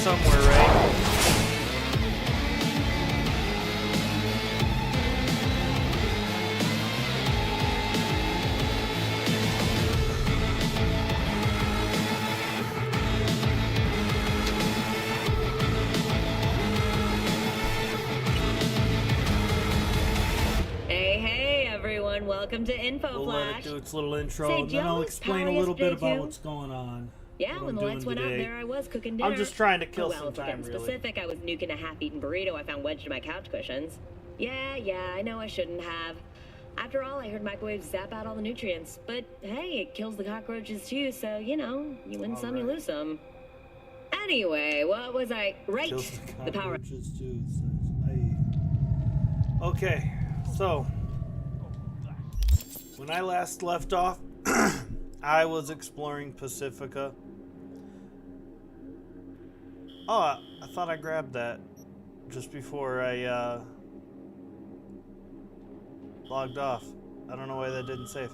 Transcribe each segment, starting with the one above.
somewhere, right? Welcome to Info We'll Flash. let it do its little intro, Say, and then I'll explain a little bit about what's going on. Yeah, when the lights went out there, I was cooking dinner. I'm just trying to kill some time, really. Specific, I was nuking a half-eaten burrito I found wedged in my couch cushions. Yeah, I know I shouldn't have. After all, I heard microwaves zap out all the nutrients. But hey, it kills the cockroaches too, so, you know, you win some, you lose some. Anyway, what was I... Right, the power... Too, okay, so... When I last left off, I was exploring Pacifica. Oh, I thought I grabbed that just before I logged off. I don't know why that didn't save.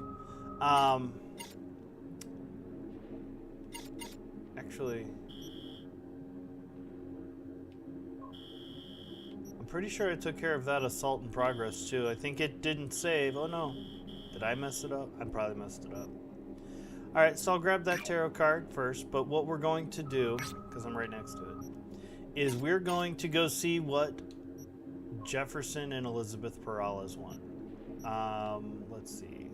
Actually, I'm pretty sure I took care of that assault in progress too. I think it didn't save. Oh no. Did I mess it up? I probably messed it up. Alright, so I'll grab that tarot card first, but what we're going to do, because I'm right next to it, is we're going to go see what Jefferson and Elizabeth Perales want. Let's see.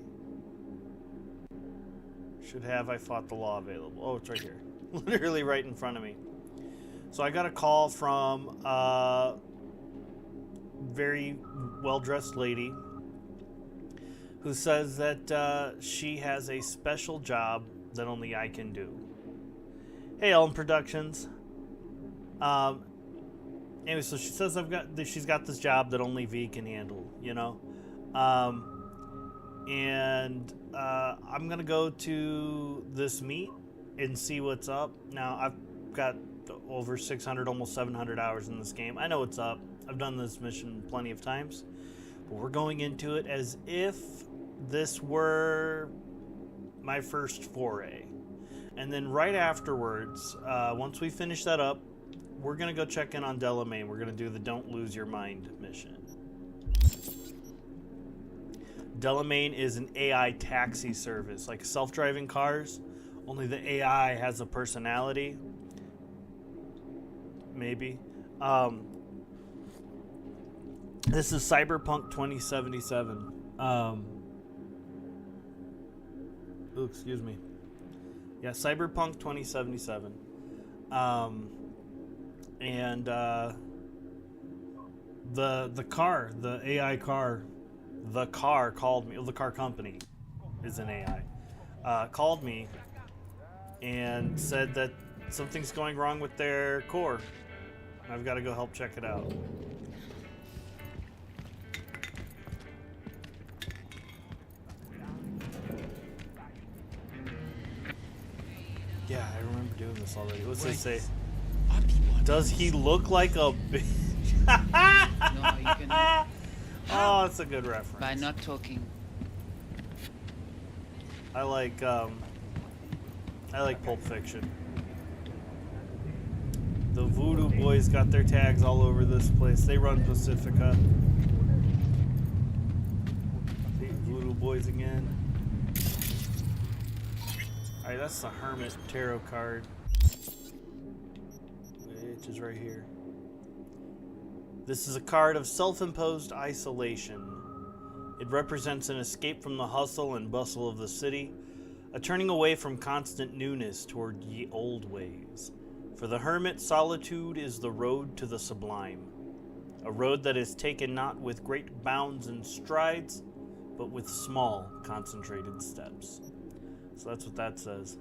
Should have I fought the law available. Oh, it's right here. Literally right in front of me. So I got a call from a very well-dressed lady who says that she has a special job that only I can do. Hey, Ellen Productions. Anyway, so she says she's got this job that only V can handle, you know? And I'm gonna go to this meet and see what's up. Now, I've got over 600, almost 700 hours in this game. I know what's up. I've done this mission plenty of times. But we're going into it as if this were my first foray. And then right afterwards, once we finish that up, we're going to go check in on Delamain. We're going to do the Don't Lose Your Mind mission. Delamain is an AI taxi service, like self-driving cars, only the AI has a personality. Maybe. This is Cyberpunk 2077. Ooh, excuse me. Yeah, Cyberpunk 2077. And the car, the AI car, the car called me. The car company is an AI. Called me and said that something's going wrong with their core. I've got to go help check it out. Yeah, I remember doing this already. What's this say? Does he look like a bitch? No, you can. Oh, it's a good reference. By not talking. I like Pulp Fiction. The Voodoo Boys got their tags all over this place. They run Pacifica. The Voodoo Boys again. Alright, that's the Hermit Tarot card. Which is right here. This is a card of self-imposed isolation. It represents an escape from the hustle and bustle of the city, a turning away from constant newness toward ye old ways. For the hermit, solitude is the road to the sublime, a road that is taken not with great bounds and strides, but with small, concentrated steps. So that's what that says.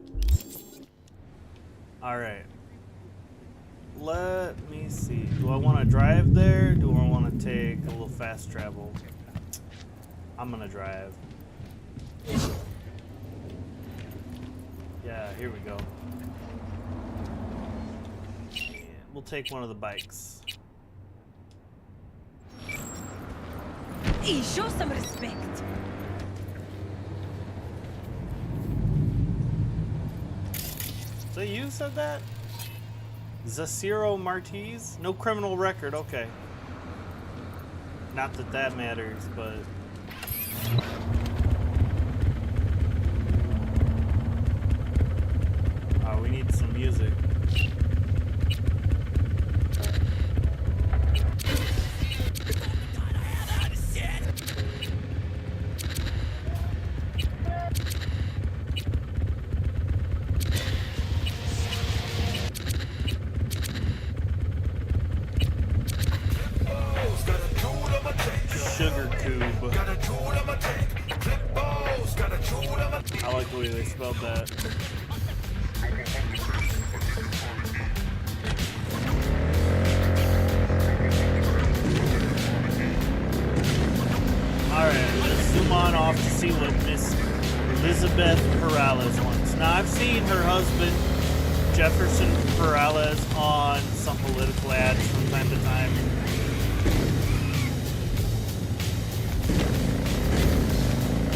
Alright. Let me see. Do I want to drive there? Do I want to take a little fast travel? I'm going to drive. Yeah, here we go. Yeah, we'll take one of the bikes. Hey, show some respect. So you said that? Zacero Martiz? No criminal record, okay. Not that that matters, but... Oh, we need some music. Sugar cube. I like the way they spelled that. Alright, let's zoom on off to see what Miss Elizabeth Perales wants. Now, I've seen her husband, Jefferson Perales, on some political ads from time to time.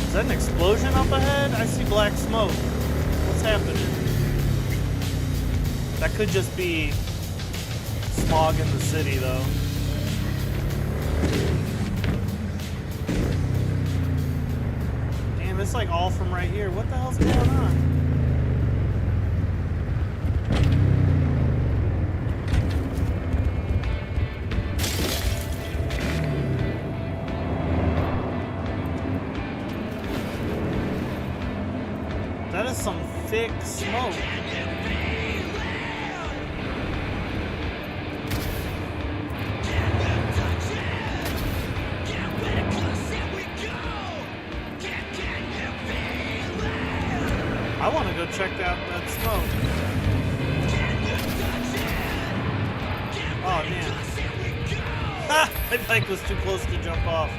Is that an explosion up ahead? I see black smoke. What's happening? That could just be smog in the city, though. Damn, it's like all from right here. What the hell's going on? That is some thick smoke. I want to go check out that smoke. Oh, damn. Ha! My bike was too close to jump off.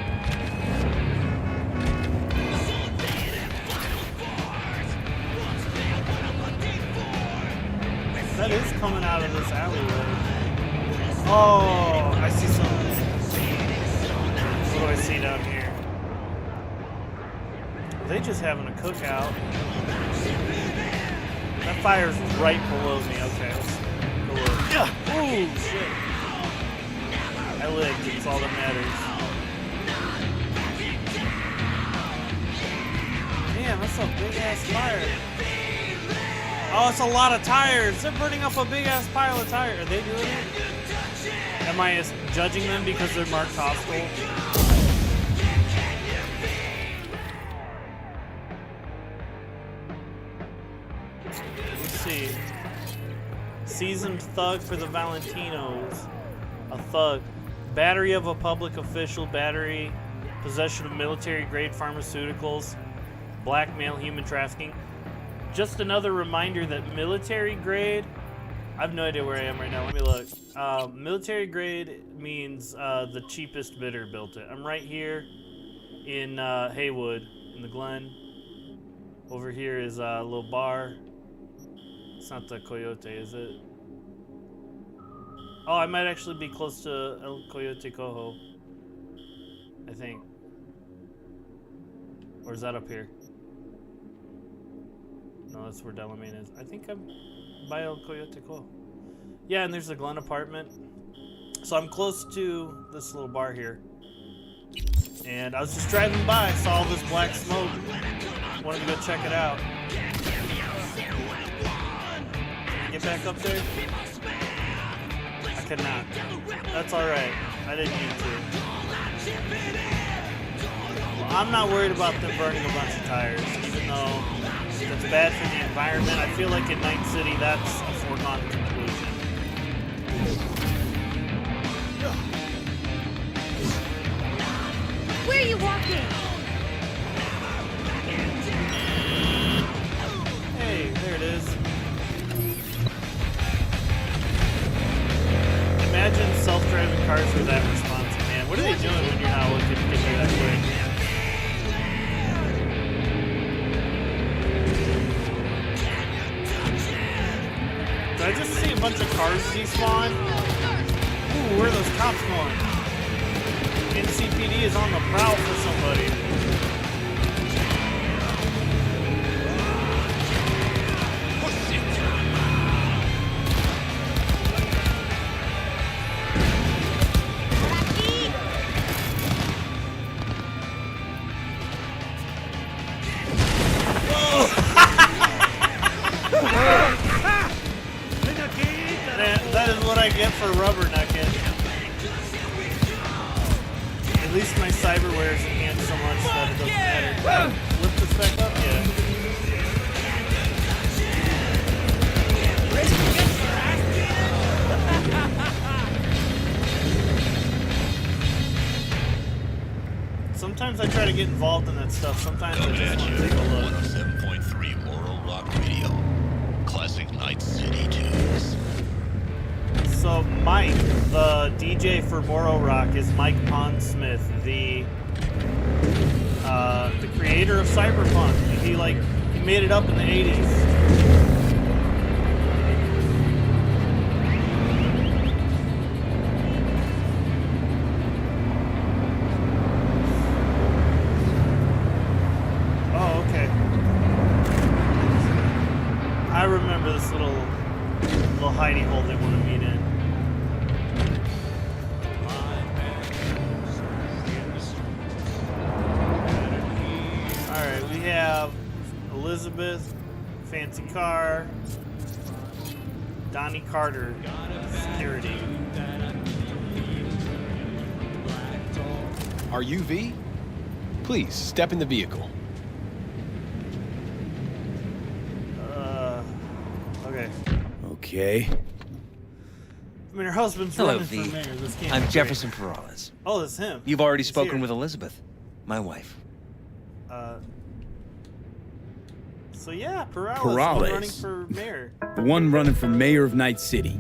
That is coming out of this alleyway. Oh, I see something. What do I see down here? Are they just having a cookout? That fire's right below me. Okay, let's go look. Yeah. Ooh, shit. I lived. It's all that matters. Damn, that's a big ass fire. Oh, it's a lot of tires. They're burning up a big ass pile of tires. Are they doing it? Am I judging them because they're marked hostile? Let's see. Seasoned thug for the Valentinos. A thug. Battery of a public official. Battery. Possession of military grade pharmaceuticals. Blackmail, human trafficking. Just another reminder that military grade, I have no idea where I am right now. Let me look. Military grade means the cheapest bidder built it. I'm right here in Haywood, in the Glen. Over here is a little bar. It's not the Coyote, is it? Oh, I might actually be close to El Coyote Cojo. I think. Or is that up here? No, that's where Delamain is. I think I'm by El Coyote Cojo. Yeah, and there's the Glen apartment. So I'm close to this little bar here. And I was just driving by, saw all this black smoke. Wanted to go check it out. Get back up there? I cannot. That's alright. I didn't need to. Well, I'm not worried about them burning a bunch of tires, even though that's bad for the environment. I feel like in Night City, that's a foregone conclusion. Where are you walking? Hey, there it is. Imagine self-driving cars were that responsive, man. What are they doing when you're not looking to get there that quick? Did I just see a bunch of cars despawn? Ooh, where are those cops going? NCPD is on the prowl for somebody. for rubberneck it. At least my cyberware is enhanced so much that it doesn't matter. Lift this back up? Yeah. Sometimes I try to get involved in that stuff. Sometimes I just want to take a look. 107.3 Moral Rock Radio. Classic Night City tunes. So Mike, the DJ for Moro Rock, is Mike Pondsmith, the creator of Cyberpunk. He made it up in the 80s. I remember this little hidey hole they want to meet in. Alright, we have Elizabeth, fancy car, Donnie Carter, security. Are you V? Please, step in the vehicle. Okay. I mean, her husband's Hello, running V. for mayor. This can't I'm be Jefferson Perales. great. Oh, that's him. You've already He's spoken here. with Elizabeth, my wife. So yeah, Perales. Perales. Running for mayor. The one running for mayor of Night City.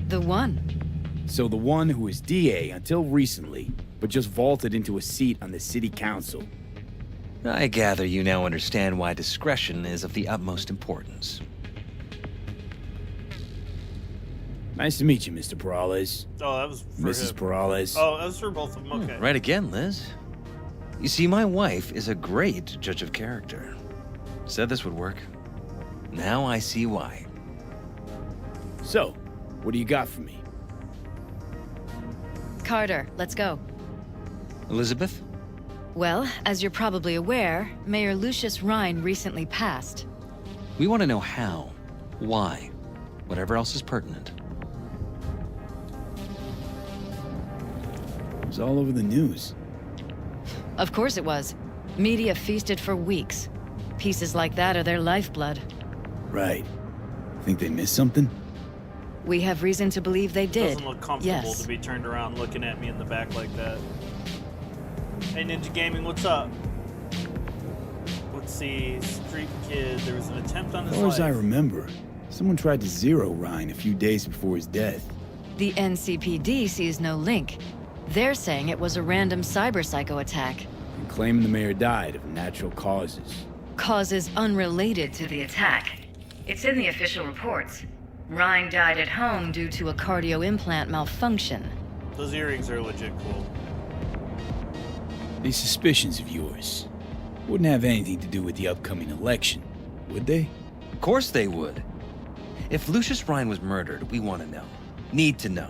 The one. So the one who was DA until recently, but just vaulted into a seat on the city council. I gather you now understand why discretion is of the utmost importance. Nice to meet you, Mr. Perales. Oh, that was for Mrs. him. Perales. Oh, that was for both of them. Okay. Right again, Liz. You see, my wife is a great judge of character. Said this would work. Now I see why. So, what do you got for me? Carter, let's go. Elizabeth? Well, as you're probably aware, Mayor Lucius Rhine recently passed. We want to know how, why, whatever else is pertinent. It was all over the news. Of course it was. Media feasted for weeks. Pieces like that are their lifeblood. Right. Think they missed something? We have reason to believe they did. Doesn't look comfortable Yes. to be turned around looking at me in the back like that. Hey, Ninja Gaming, what's up? Let's see, Street Kid. There was an attempt on his As far as I life. remember, someone tried to zero Ryan a few days before his death. The NCPD sees no link. They're saying it was a random cyber-psycho attack. And claiming the mayor died of natural causes. Causes unrelated to the attack. It's in the official reports. Rhine died at home due to a cardio implant malfunction. Those earrings are legit cool. These suspicions of yours wouldn't have anything to do with the upcoming election, would they? Of course they would. If Lucius Rhine was murdered, we want to know. Need to know.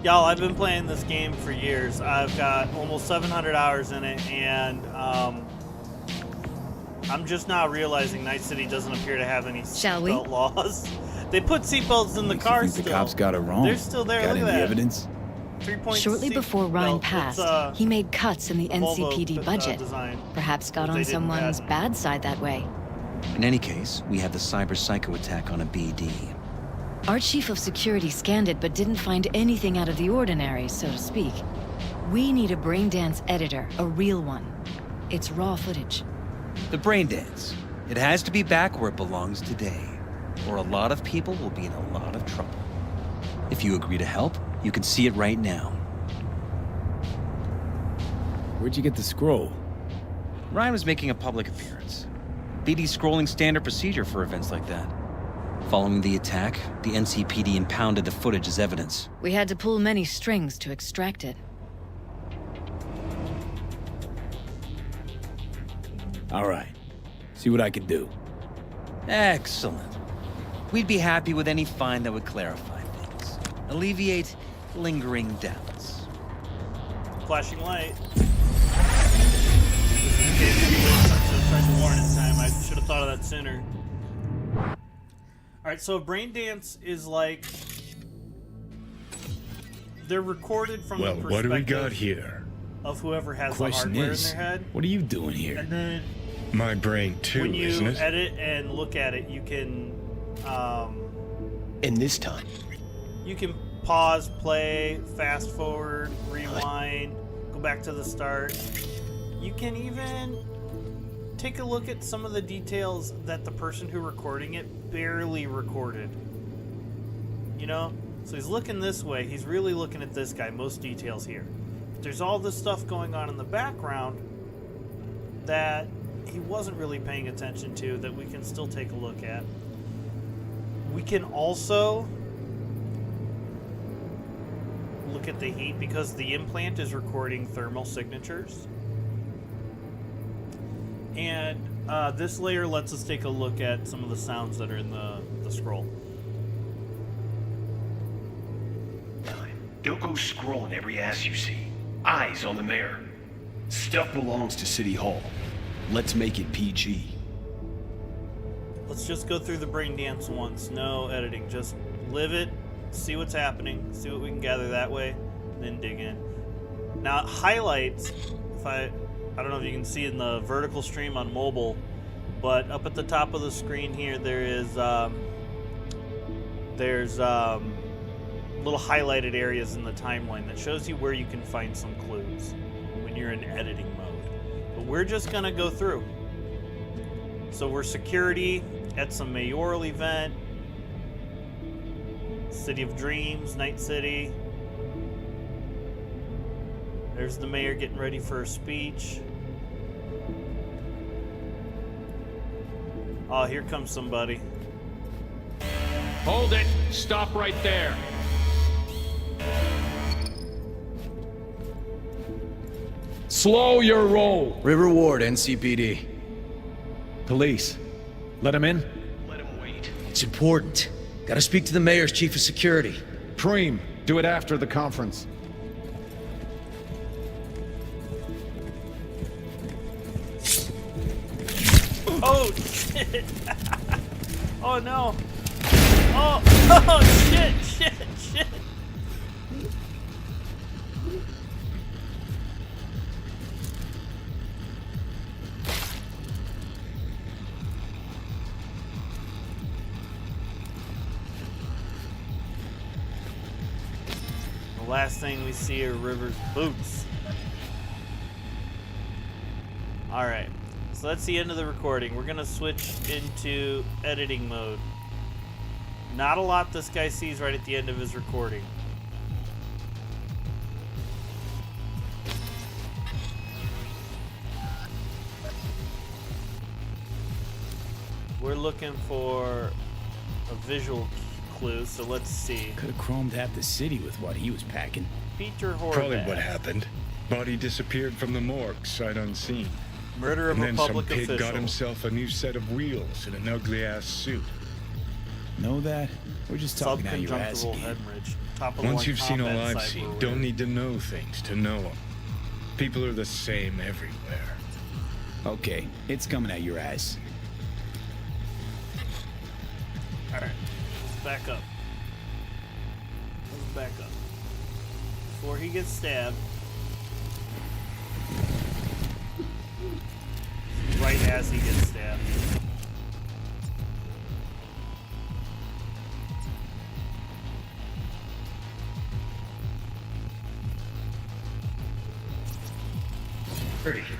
Y'all, I've been playing this game for years. I've got almost 700 hours in it, and I'm just now realizing Night City doesn't appear to have any Shall we? seatbelt laws. They put seatbelts in the Makes you car think still. the cops got it wrong. They're still there. Got Look at any that. evidence? 3-point Shortly seat before Rhine belt. passed, It's, he made cuts in the Volvo NCPD budget. design. Perhaps got that they on didn't someone's add. bad side that way. In any case, we have the cyber psycho attack on a BD. Our chief of security scanned it but didn't find anything out of the ordinary, so to speak. We need a braindance editor, a real one. It's raw footage. The brain dance. It has to be back where it belongs today, or a lot of people will be in a lot of trouble. If you agree to help, you can see it right now. Where'd you get the scroll? Ryan was making a public appearance. BD's scrolling standard procedure for events like that. Following the attack, the NCPD impounded the footage as evidence. We had to pull many strings to extract it. All right. See what I can do. Excellent. We'd be happy with any find that would clarify things. Alleviate lingering doubts. Flashing light. This is the case I should have tried to warn in time. I should have thought of that sooner. Alright, so brain dance is like they're recorded from Well, the what do we perspective got here? of whoever has the Question hardware is, in their head. what are you doing here? And then My brain too, when you isn't it? edit and look at it, you can And this time, pause, play, fast forward, rewind, go back to the start. You can even take a look at some of the details that the person who recording it barely recorded. You know? So he's looking this way, he's really looking at this guy, most details here. There's all this stuff going on in the background that he wasn't really paying attention to that we can still take a look at. We can also look at the heat because the implant is recording thermal signatures. And this layer lets us take a look at some of the sounds that are in the scroll. Don't go scrolling every ass you see. Eyes on the mayor. stuff belongs to City Hall. Let's make it PG. Let's just go through the brain dance once. No editing. Just live it, see what's happening, see what we can gather that way, then dig in. Now, highlights, if I don't know if you can see in the vertical stream on mobile, but up at the top of the screen here, there's little highlighted areas in the timeline that shows you where you can find some clues when you're in editing mode. But we're just gonna go through. So we're security at some mayoral event, City of Dreams, Night City. There's the mayor getting ready for a speech. Oh, here comes somebody. Hold it! Stop right there! Slow your roll! River Ward, NCPD. Police. Let him in? Let him wait. It's important. Gotta speak to the mayor's chief of security. Preem, do it after the conference. Oh, shit! Oh, no! Oh, shit! The last thing we see are River's boots. Alright, so that's the end of the recording. We're gonna switch into editing mode. Not a lot this guy sees right at the end of his recording. We're looking for a visual clue, so let's see. Could have chromed half the city with what he was packing. Peter Horvath. Probably what happened. Body disappeared from the morgue, sight unseen. Murder of And a then some public pig official. got himself a new set of wheels and an ugly-ass suit. Know that? We're just talking out your ass Subconjunctival again. hemorrhage. Top of the Once line you've seen all combat I've cyber seen, weird. don't need to know things to know them. People are the same everywhere. Okay, it's coming at your ass. Alright, let's back up. Let's back up. Before he gets stabbed. Right as he gets stabbed.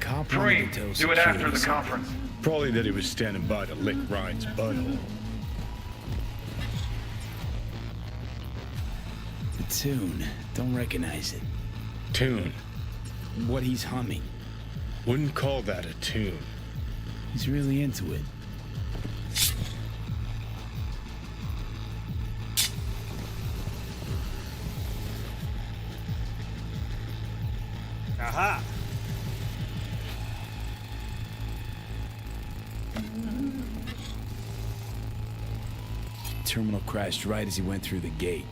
Cop wanted to tell Preem, do it after the security conference. Probably that he was standing by to lick Ryan's butthole. The tune. Don't recognize it. Tune. What he's humming. Wouldn't call that a tune. He's really into it. Aha! Terminal crashed right as he went through the gate.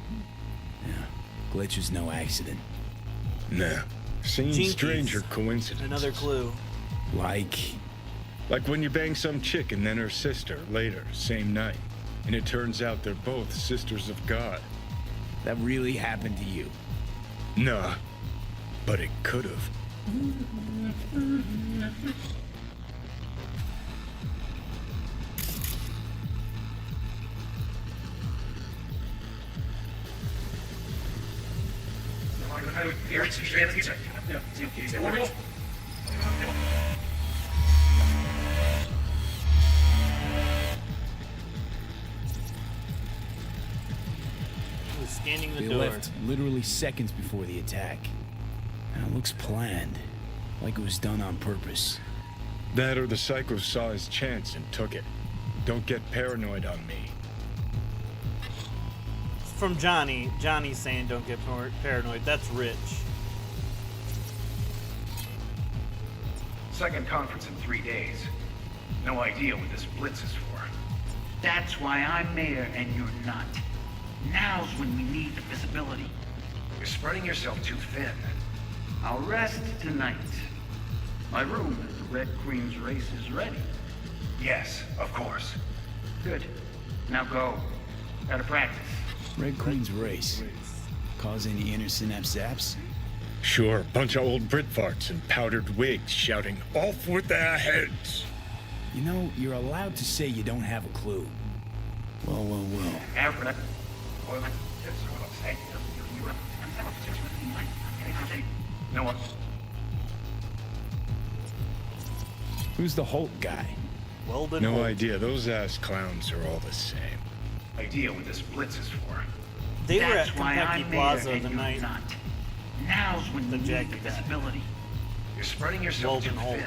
Yeah, glitch was no accident. Nah. Seen Jinkies. stranger coincidence. Another clue. Like Like when you bang some chick and then her sister later, same night. And it turns out they're both sisters of God. that really happened to you. Nah, but it could have. We're scanning the They door. left literally seconds before the attack. Now it looks planned, like it was done on purpose. That or the psycho saw his chance and took it. Don't get paranoid on me. From Johnny. Johnny's saying don't get paranoid. That's Rich. Second conference in 3 days. No idea what this blitz is for. That's why I'm mayor and you're not. Now's when we need the visibility. You're spreading yourself too thin. I'll rest tonight. My room at the Red Queen's race is ready. Yes, of course. Good. Now go. Gotta practice. Red Queen's race. Cause any inner synapse zaps? Sure, bunch of old Brit farts in powdered wigs shouting, "Off with their heads!" You know, you're allowed to say you don't have a clue. Well, well, well. No one. Who's the Holt guy? Weldon No Holt. idea, those ass clowns are all the same. Idea what this blitz is for. They were That's at why Kentucky I'm Plaza mayor the and night you're not. Now's when the we Jack need the attack. visibility. You're spreading yourself Weldon too Holt. thin.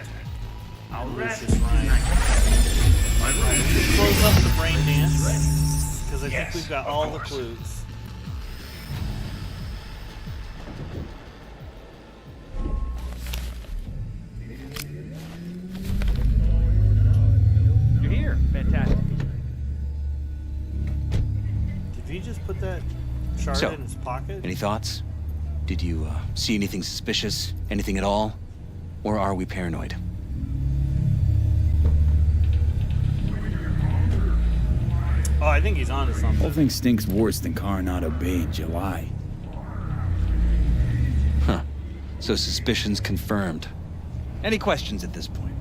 I'll rest Lucius Ryan. tonight. My room Close up the brain dance because I Yes, think we've got of all course. the clues. You're here. Fantastic. Did he just put that shard So, in his pocket? Any thoughts? Did you see anything suspicious? Anything at all? Or are we paranoid? Oh, I think he's onto something. Whole thing stinks worse than Coronado Bay in July. Huh. So suspicions confirmed. Any questions at this point?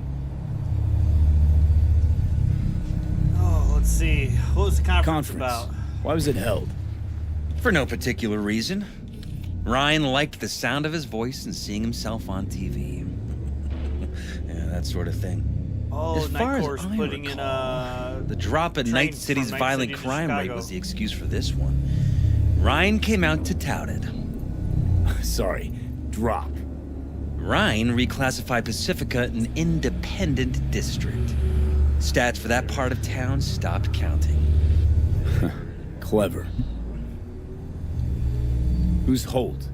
Oh, let's see. What was the conference about? Why was it held? For no particular reason. Ryan liked the sound of his voice and seeing himself on TV. Yeah, that sort of thing. Oh, As Night far as Course I putting in a The drop in train Night from City's Night violent City to crime rate Chicago. was the excuse for this one. Ryan came out to tout it. Sorry, drop. Ryan reclassified Pacifica an independent district. Stats for that part of town stopped counting. Clever. Who's Holt?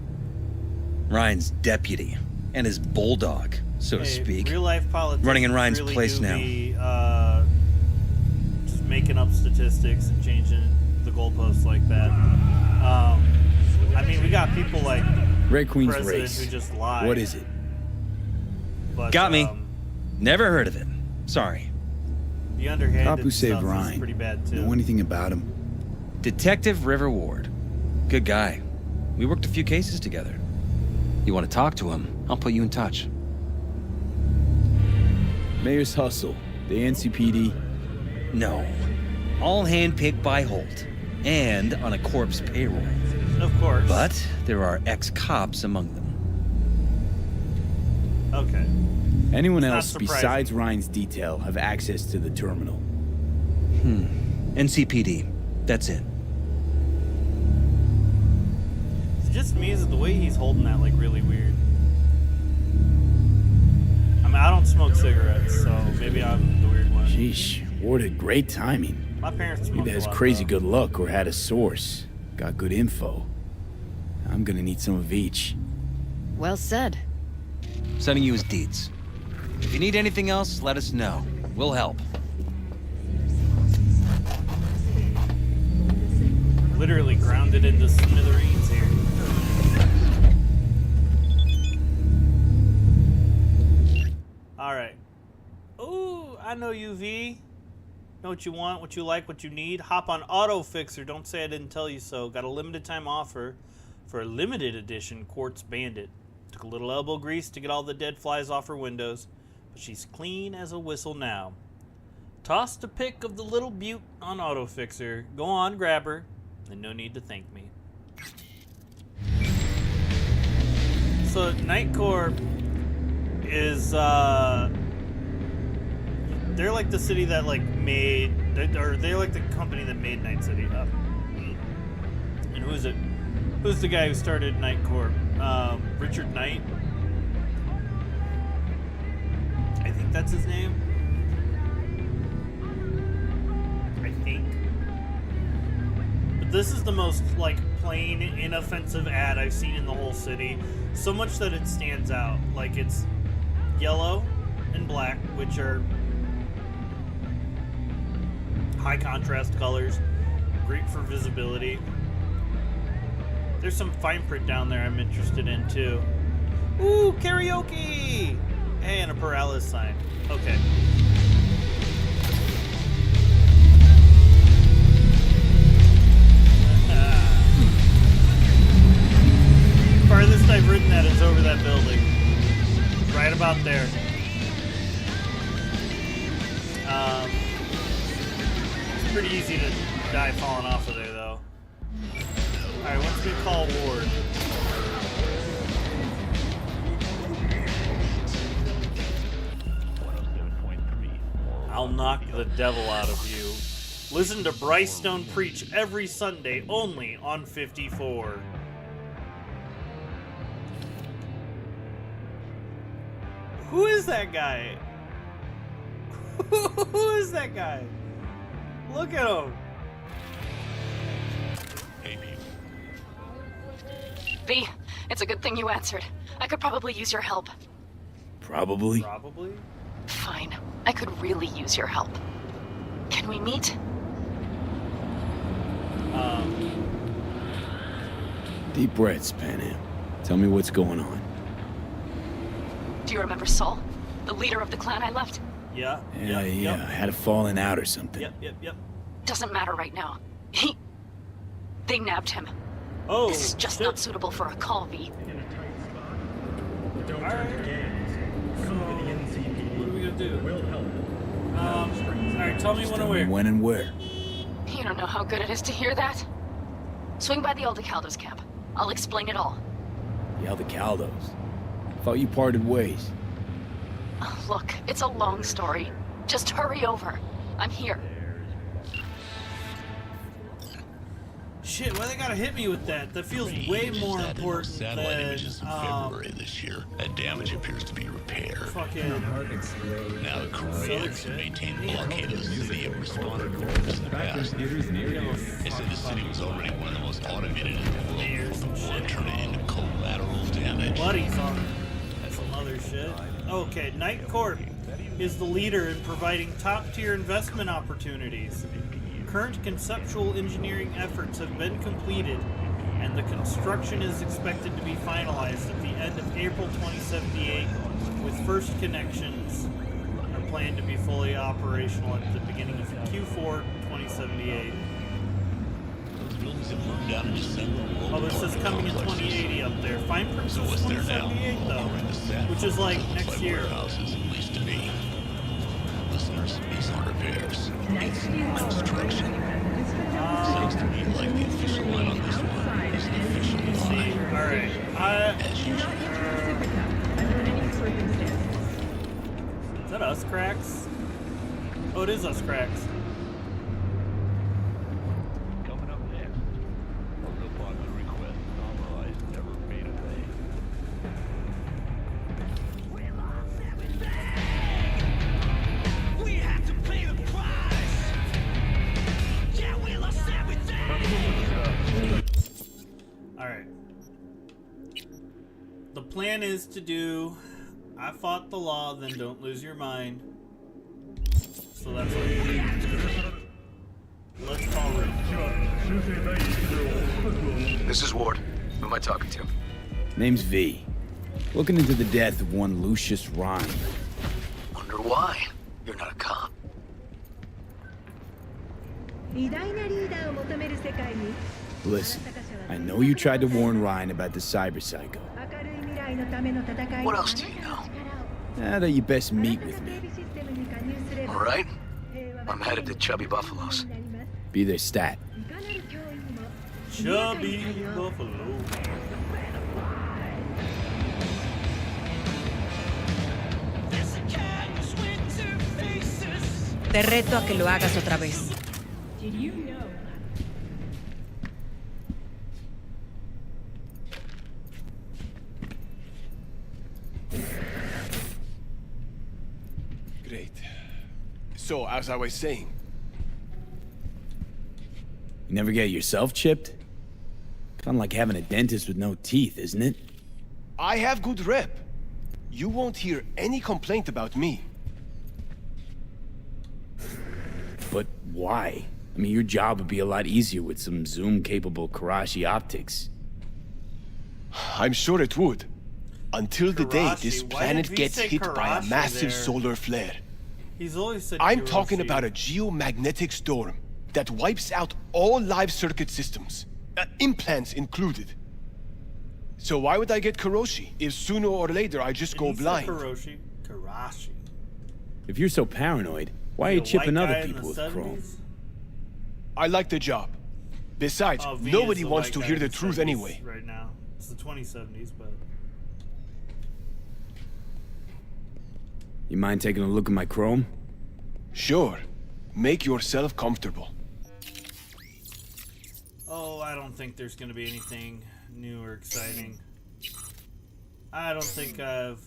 Ryan's deputy and his bulldog, so to speak. Real life politics Running in Ryan's really place do now. Be, just making up statistics and changing the goalposts like that. I mean, we got people like Red Queen's President race. who just lied. What is it? But, Got me. Never heard of it. Sorry. The underhanded Cop who saved stuff is Ryan. pretty bad too. Know anything about him? Detective River Ward. Good guy. We worked a few cases together. You want to talk to him? I'll put you in touch. Mayor's hustle. The NCPD. No. All handpicked by Holt. And on a corpse payroll. Of course. But there are ex-cops among them. Okay. Anyone It's not else surprising. besides Ryan's detail have access to the terminal? NCPD. That's it. It's just me. Is it the way he's holding that like really weird? I mean, I don't smoke cigarettes, so maybe I'm the weird one. Sheesh, Ward had great timing. My parents smoked Either a has lot, crazy though. good luck or had a source. Got good info. I'm gonna need some of each. Well said. Sending you his deeds. If you need anything else, let us know. We'll help. Literally grounded into smithereens here. All right. Ooh, I know you, V. Know what you want, what you like, what you need. Hop on Auto Fixer. Don't say I didn't tell you so. Got a limited time offer. for a limited edition quartz bandit. Took a little elbow grease to get all the dead flies off her windows, but she's clean as a whistle now. Tossed a pic of the little beaut on AutoFixer. Go on, grab her, and no need to thank me. So Night Corp is they're like the city that like made, or they're like the company that made Night City up. And who's it? Who's the guy who started Night Corp? Richard Knight. I think that's his name. I think. But this is the most like plain, inoffensive ad I've seen in the whole city. So much that it stands out. Like it's yellow and black, which are high contrast colors, great for visibility. There's some fine print down there I'm interested in too. Ooh, karaoke! Hey, and a Paralysis sign. Okay. Farthest I've ridden at is over that building. Right about there. It's pretty easy to die falling off of there, though. Alright, once we call Ward. I'll knock the devil out of you. Listen to Bryce Stone preach every Sunday only on 54. Who is that guy? Who is that guy? Look at him. V, it's a good thing you answered. I could probably use your help. Probably? Probably? Fine. I could really use your help. Can we meet? Deep breaths, Panam. Tell me what's going on. Do you remember Saul? The leader of the clan I left? Yeah. Yeah. Had a falling out or something. Yep. Doesn't matter right now. They nabbed him. Oh, this is just not suitable for a call, V. Alright. What are we gonna do? Alright, tell me when and where. When and where. You don't know how good it is to hear that. Swing by the Aldecaldos camp. I'll explain it all. The Aldecaldos? Thought you parted ways. Look, it's a long story. Just hurry over. I'm here. Shit, why they gotta hit me with that? That feels way more important satellite than images in February this year. That damage appears to be repaired. Fucking Now the Koreans who maintained the blockade of the city have responded to this in the past. They said the city was already one of the most automated in the world. The war turned it into collateral damage. Buddies on some other shit. Okay, Night Corp is the leader in providing top-tier investment opportunities. Current conceptual engineering efforts have been completed, and the construction is expected to be finalized at the end of April 2078, with first connections are planned to be fully operational at the beginning of Q4 2078. Those buildings have burned down in December. Oh, this says coming in 2080 up there. Fine print So says what's there now? 2078 though, which is like next year. Warehouses, at least to me. Listeners, these aren't repairs. It's construction. Sounds to me like the official line on this one is the official line. Alright. As usual. Is that us, Cracks? Oh, it is us, Cracks. Coming up next, the popular request normalized never fade away. We have to pay the price. Yeah, we lost everything. Alright. The plan is to do I fought the law, then don't lose your mind. So that's what we do. Let's call Rick. This is Ward. Who am I talking to? Name's V. Looking into the death of one Lucius Rhyme. Wonder why? You're not a cop. Listen, I know you tried to warn Ryan about the cyber psycho. What else do you know? That you best meet with me. All right. I'm headed to Chubby Buffalo's. Be their stat. Chubby Buffalo. Te reto a que lo hagas otra vez. Great. So, as I was saying, You never get yourself chipped? Kinda like having a dentist with no teeth, isn't it? I have good rep. You won't hear any complaint about me. But why? I mean, your job would be a lot easier with some zoom-capable Karashi optics. I'm sure it would. Until the day Karashi? this Why planet did he gets say hit by a Karashi massive there? solar flare. He's always said I'm Hiroshi. talking about a geomagnetic storm that wipes out all live circuit systems, implants included. So why would I get Karashi if sooner or later I just go He said blind? Karashi. If you're so paranoid, why are He you a chipping white other guy in people the with chrome? 70s? I like the job. Besides, Oh, V is nobody the wants white to guy hear in the truth 70s anyway. Right now, it's the 2070s, but You mind taking a look at my chrome? Sure. Make yourself comfortable. oh, I don't think there's gonna be anything new or exciting. I don't think I'm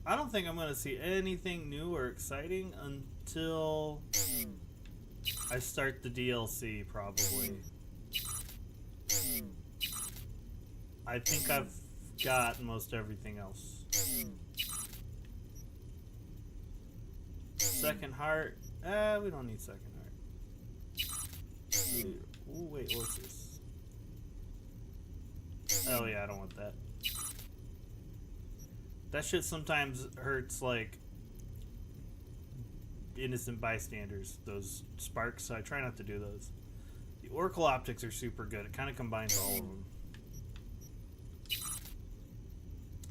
gonna see anything new or exciting until I start the DLC, probably. I think I've got most everything else. Second heart. We don't need second heart. Ooh, wait, what's this? Oh yeah, I don't want that. That shit sometimes hurts like innocent bystanders, those sparks, so I try not to do those. The Oracle optics are super good. It kind of combines all of them.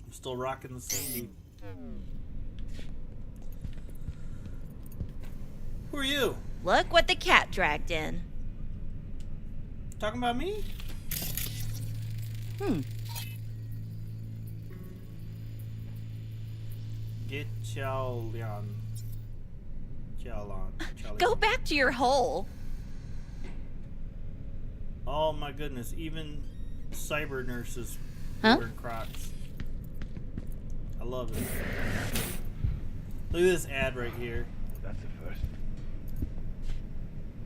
I'm still rocking the Sandy. Who are you? Look what the cat dragged in. Talking about me? Get Chow-Lian. Go back to your hole. Oh my goodness, even cyber nurses Huh? wearing Crocs. I love it. Look at this ad right here. That's the first.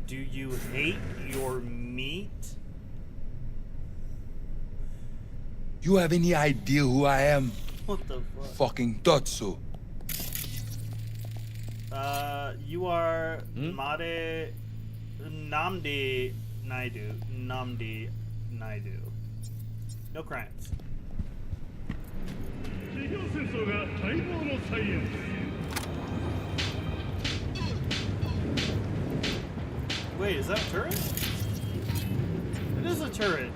Do you hate your meat? You have any idea who I am? What the fuck? Fucking thought so. You are Namdi Naidu. Namdi Naidu. No crimes. Wait, is that a turret? It is a turret.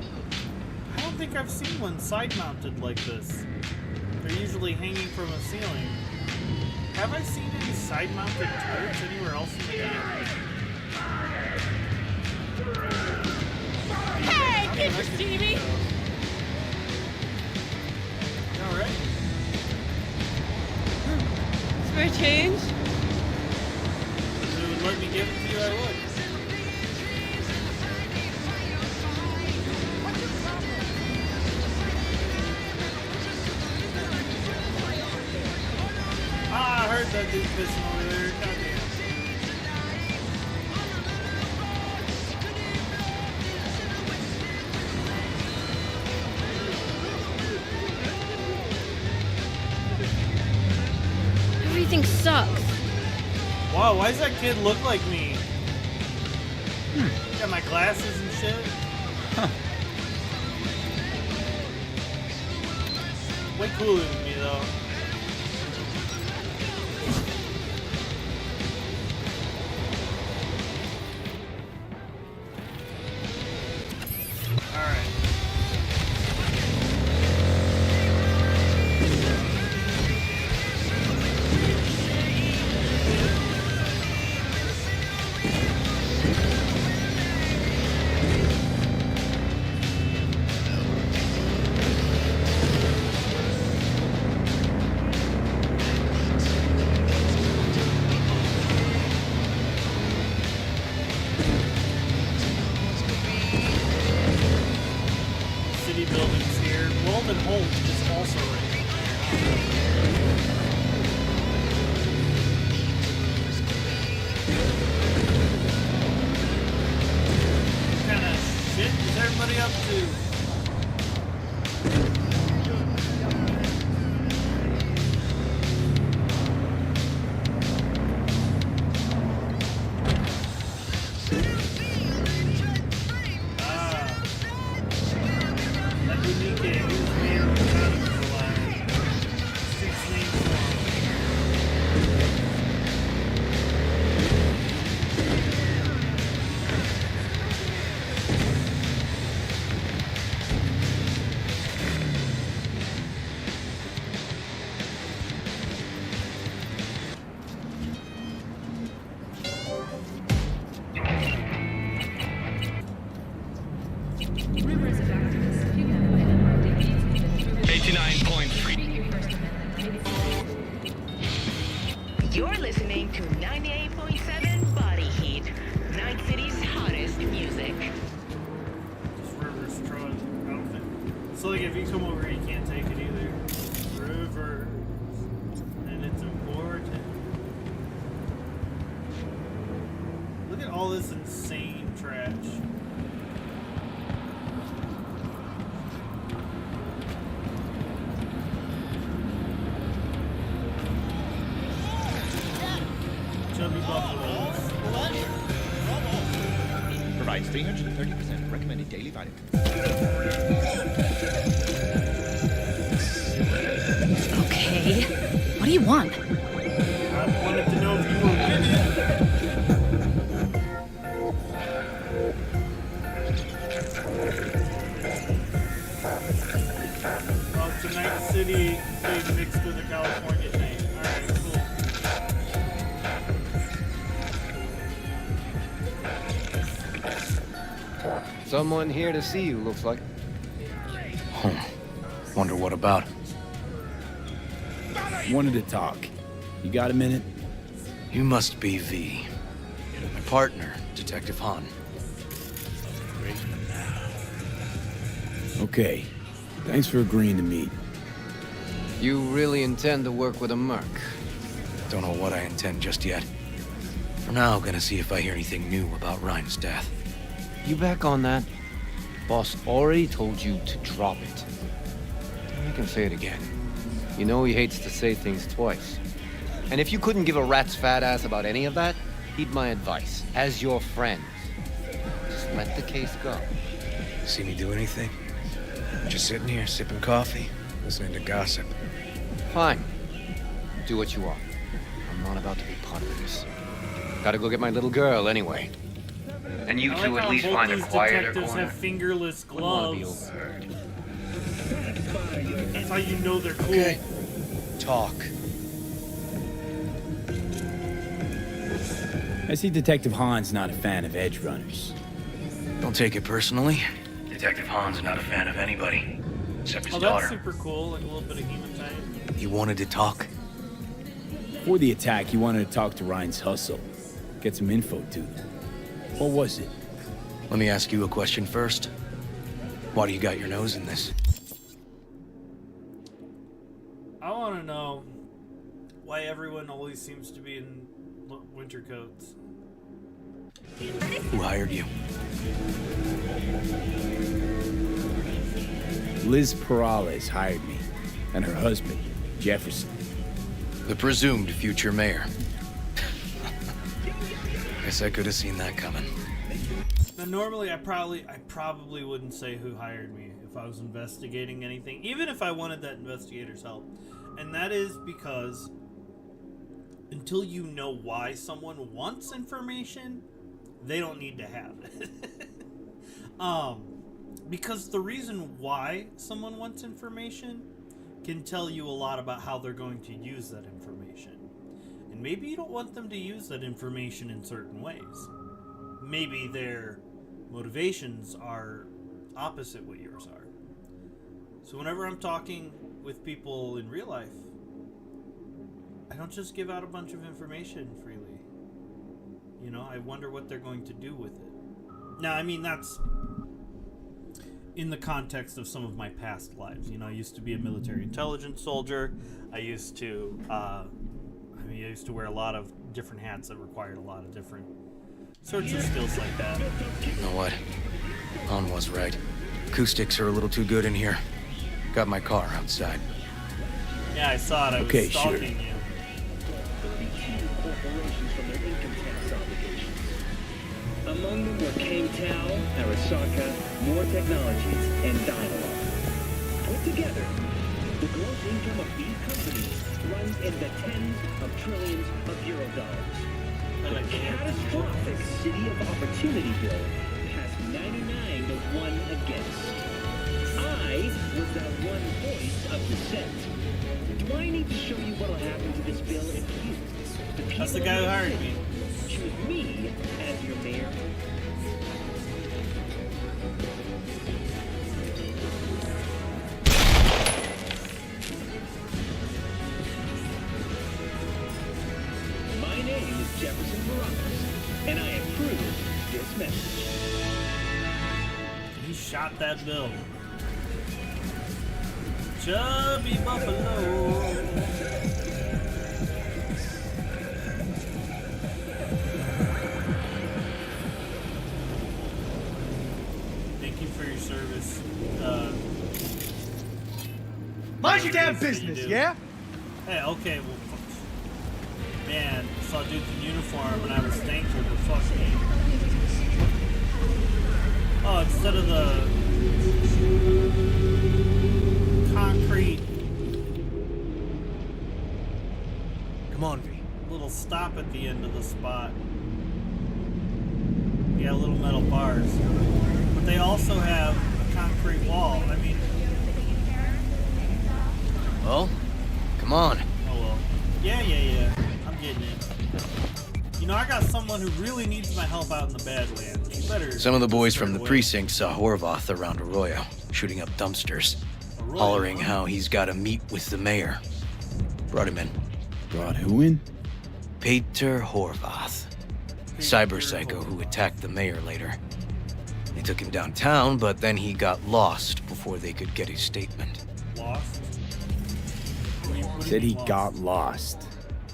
I don't think I've seen one side-mounted like this. They're usually hanging from a ceiling. Have I seen any side-mounted turrets anywhere else in the game? Hey, get your Stevie! Alright. For a change? If it would let me give it to you, I would. Ah, I heard that dude pissing over there. Goddamn. Everything sucks. Wow, why does that kid look like me? Got my glasses and shit. Way cooler than me, though. You're listening to 98.7 Body Heat, Night City's hottest music. Just reverse Troy outfit. So like if you come over, you can't take it either. Reverse, and it's important. Look at all this insane trash. Chubby buffaloes. Provides 330% recommended daily vitamin. Okay. What do you want? I wanted to know if you were winning. Oh, it's a Night City thing mixed with a California thing. Alright, cool. Someone here to see you, looks like. Wonder what about? Wanted to talk. You got a minute? You must be V. My partner, Detective Han. Okay. Thanks for agreeing to meet. You really intend to work with a merc? Don't know what I intend just yet. For now, gonna see if I hear anything new about Ryan's death. You back on that? Boss already told you to drop it. I can say it again. You know he hates to say things twice. And if you couldn't give a rat's fat ass about any of that, heed my advice. As your friend, just let the case go. See me do anything? Just sitting here, sipping coffee, listening to gossip. Fine. Do what you want. I'm not about to be part of this. Gotta go get my little girl anyway. And you I two like at how least both find a these quieter detectives corner. have fingerless gloves. That's how you know they're cool. Okay. Talk. I see Detective Han's not a fan of edge runners. Don't take it personally. Detective Han's not a fan of anybody, except his Oh, that's daughter. super cool. Like a little bit of hematite. You wanted to talk? Before the attack, he wanted to talk to Ryan's hustle. Get some info to them. What was it? Let me ask you a question first. Why do you got your nose in this? I want to know why everyone always seems to be in winter coats. Who hired you? Liz Perales hired me, and her husband, Jefferson. The presumed future mayor. Guess I could have seen that coming. Now, normally I probably wouldn't say who hired me if I was investigating anything, even if I wanted that investigator's help. And that is because until you know why someone wants information, they don't need to have it. Because the reason why someone wants information can tell you a lot about how they're going to use that information. And maybe you don't want them to use that information in certain ways. Maybe their motivations are opposite what yours are. So whenever I'm talking with people in real life, I don't just give out a bunch of information freely. You know, I wonder what they're going to do with it. Now, I mean, that's in the context of some of my past lives. You know, I used to be a military intelligence soldier. I used to wear a lot of different hats that required a lot of different sorts of skills like that. You know what? Han was right. Acoustics are a little too good in here. Got my car outside. Yeah, I saw it. I was stalking you. Among them were Kangtao, Arasaka, More Technologies, and Dialogue. Put together, the gross income of these companies runs in the tens of trillions of euro dollars. The catastrophic City of Opportunity bill has 99 to 1 against. I was that one voice of dissent. Do I need to show you what'll happen to this bill if you, the people That's the guy who hired me. choose me as your mayor? name is Jefferson Morales, and I approve this message. He shot that bill. Chubby Buffalo. Thank you for your service. Mind your damn business, yeah? Hey, okay, well, man, I saw dudes in uniform and I was thankful, but fuck me. Oh, instead of the concrete. Come on, V. Little stop at the end of the spot. You got little metal bars. But they also have a concrete wall. I mean. Well, come on. Oh well. Yeah. I'm getting it. You know, I got someone who really needs my help out in the Badlands. You better. Some of the boys from the precinct saw Horvath around Arroyo, shooting up dumpsters, hollering how he's got to meet with the mayor. Brought him in. Brought who in? Peter Horvath, cyber psycho who attacked the mayor later. They took him downtown, but then he got lost before they could get his statement. Lost? Said he got lost.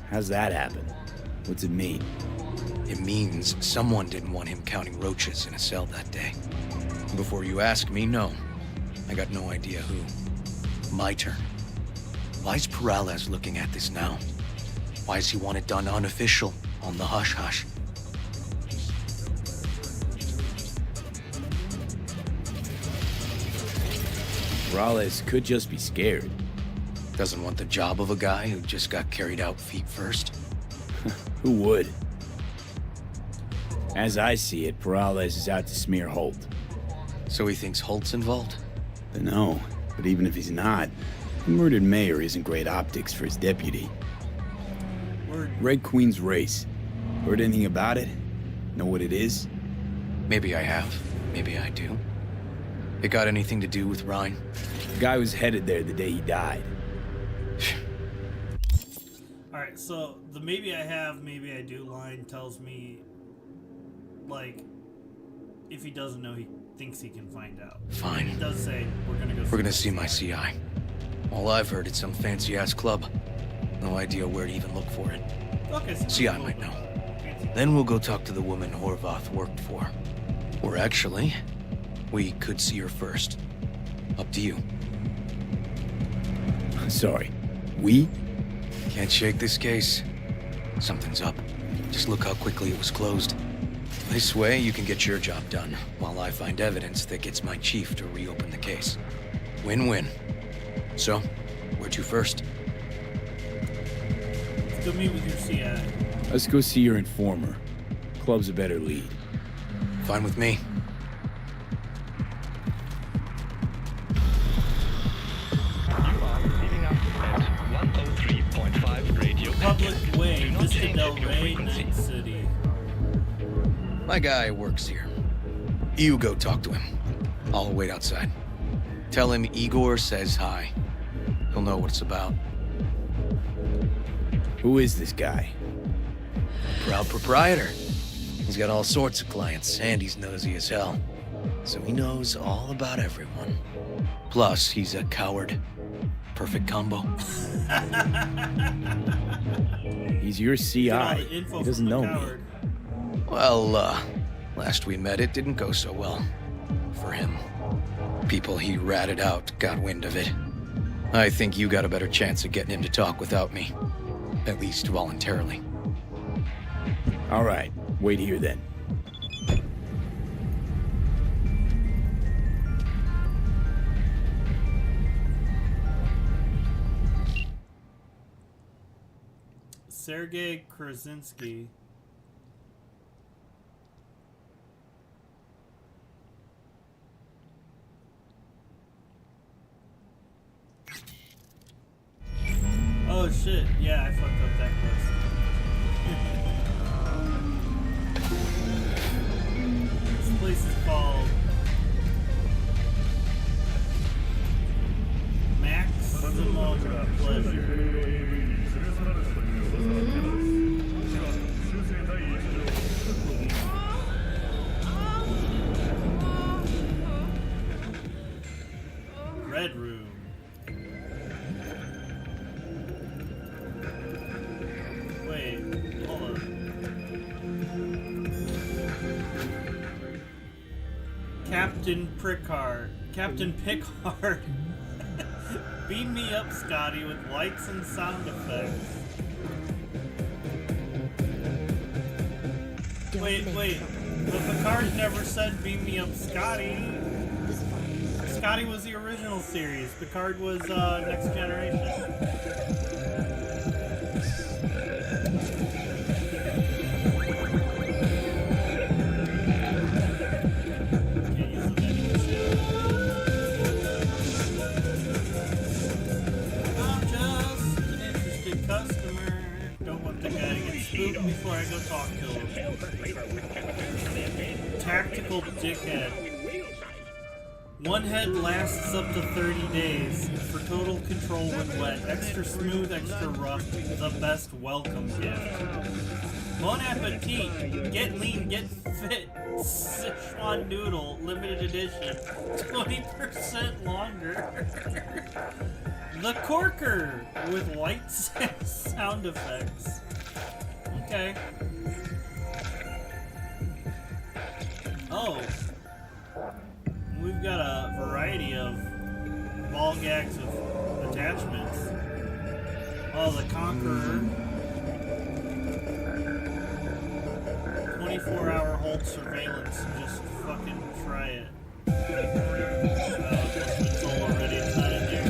How's that happen? What's it mean? It means someone didn't want him counting roaches in a cell that day. Before you ask me, no. I got no idea who. My turn. Why's Peralez looking at this now? Why does he want it done unofficial, on the hush-hush? Peralez could just be scared. Doesn't want the job of a guy who just got carried out feet first? Who would? As I see it, Peralez is out to smear Holt. So he thinks Holt's involved? No, but even if he's not, the murdered mayor isn't great optics for his deputy. Red Queen's race. Heard anything about it? Know what it is? Maybe I have. Maybe I do. It got anything to do with Rhine? The guy was headed there the day he died. Alright, so the maybe I have, maybe I do line tells me, like, if he doesn't know, he thinks he can find out. Fine. He does say, we're gonna see my CI. All I've heard is some fancy-ass club. No idea where to even look for it. Okay, so CI might know. Then we'll go talk to the woman Horvath worked for. Or actually, we could see her first. Up to you. Sorry. We? Can't shake this case. Something's up. Just look how quickly it was closed. This way, you can get your job done, while I find evidence that gets my chief to reopen the case. Win-win. So, where to first? Let's go meet with your CI. Let's go see your informer. Club's a better lead. Fine with me. Public Way, Vista Delamain, Night City. My guy works here. You go talk to him. I'll wait outside. Tell him Igor says hi. He'll know what it's about. Who is this guy? Proud proprietor. He's got all sorts of clients, and he's nosy as hell. So he knows all about everyone. Plus, he's a coward. Perfect combo. He's your CI. He doesn't know me. Well, last we met, it didn't go so well. For him. People he ratted out got wind of it. I think you got a better chance of getting him to talk without me. At least voluntarily. All right. Wait here, then. Sergei Krasinski. Oh shit, yeah, I fucked up that quest. This place is called Maximum Pleasure. Captain Pickard. Captain Pickard. Beam me up, Scotty, with lights and sound effects. Wait. But Picard never said beam me up, Scotty. Scotty was the original series. Picard was Next Generation. Before I go talk to him. Tactical dickhead. One head lasts up to 30 days. For total control when wet. Extra smooth, extra rough. The best welcome gift. Bon appetit. Get lean, get fit. Sichuan noodle. Limited edition. 20% longer. The Corker. With lights and sound effects. Okay. Oh. We've got a variety of ball gags of attachments. Oh, the Conqueror. 24-hour hold surveillance. Just fucking try it. It's all already. It's not in there.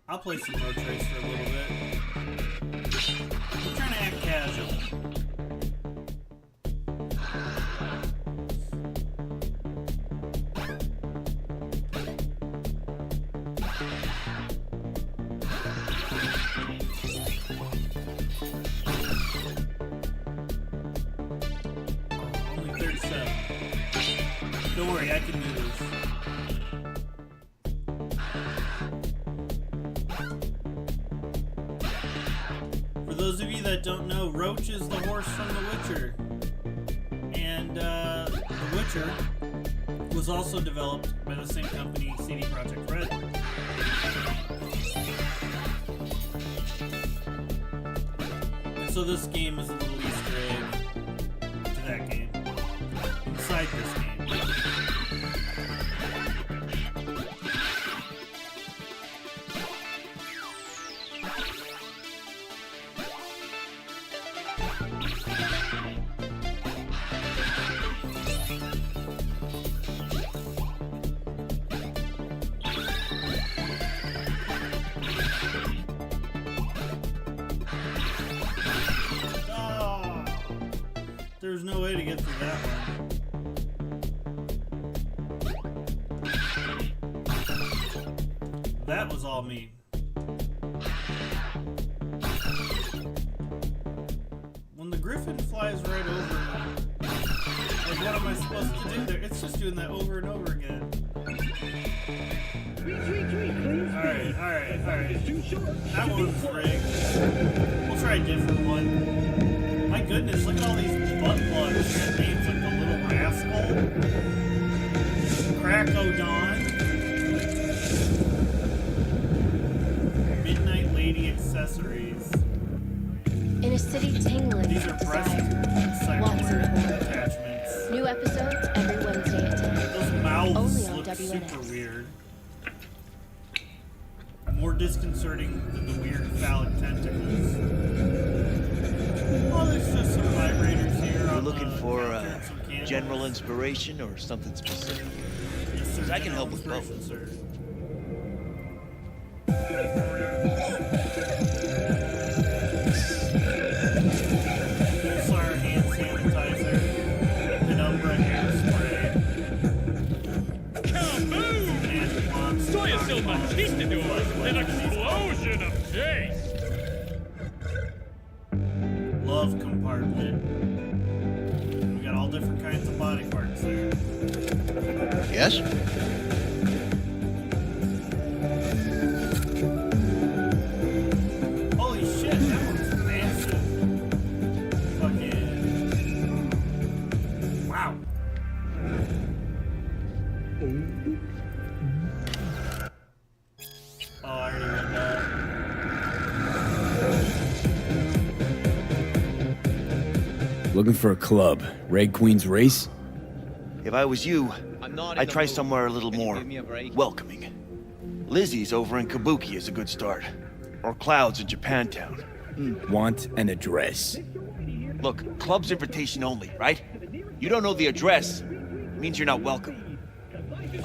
I'll play some road trace for a little bit. I'm trying to act casual. Only 37. Don't worry, I can do this. For those of you that don't know, Roach is the horse from The Witcher. And The Witcher was also developed by the same company, CD Projekt Red. And so this game is a little Easter egg to that game. Inside this game. There's no way to get through that one. That was all me. When the griffin flies right over, like, what am I supposed to do there? It's just doing that over and over again. Alright. That one's rigged. We'll try a different one. My goodness, look at all these butt plugs. That names like the Little Rascal, Crack O'Dawn, Midnight Lady Accessories. In a city tangled These are breast attachments. New episodes every Wednesday at 10. Those mouths Only on look WNS. super weird. More disconcerting than the weird phallic tentacles. Oh, there's just some vibrators here. You're looking for general inspiration or something specific? Yes, sir. I can help with both. Sir. Pulsar hand sanitizer, penumbra hairspray. Kaboom! Stoja still machismo, an explosion of taste! Love compartment. We got all different kinds of body parts there. Yes? Holy shit, that one's massive. Fucking. Wow. Looking for a club. Red Queen's Race? If I was you, I'd try somewhere a little more welcoming. Lizzie's over in Kabuki is a good start. Or Cloud's in Japantown. Want an address. Look, club's invitation only, right? You don't know the address. Means you're not welcome.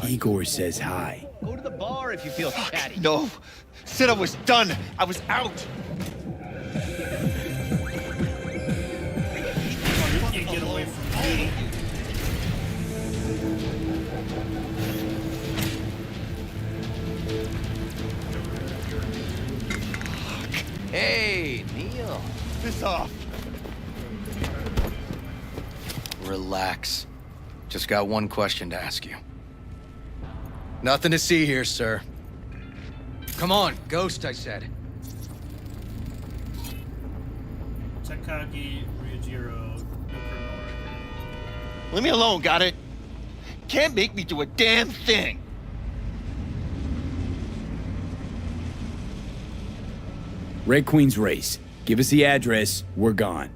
Igor says hi. Go to the bar if you feel chatty. No. Said I was done. I was out. You can't get away from me. Hey, Neil. Piss off. Relax. Just got one question to ask you. Nothing to see here, sir. Come on, ghost, I said. Takagi Ryujiro. Leave me alone, got it? Can't make me do a damn thing. Red Queen's Race. Give us the address, we're gone.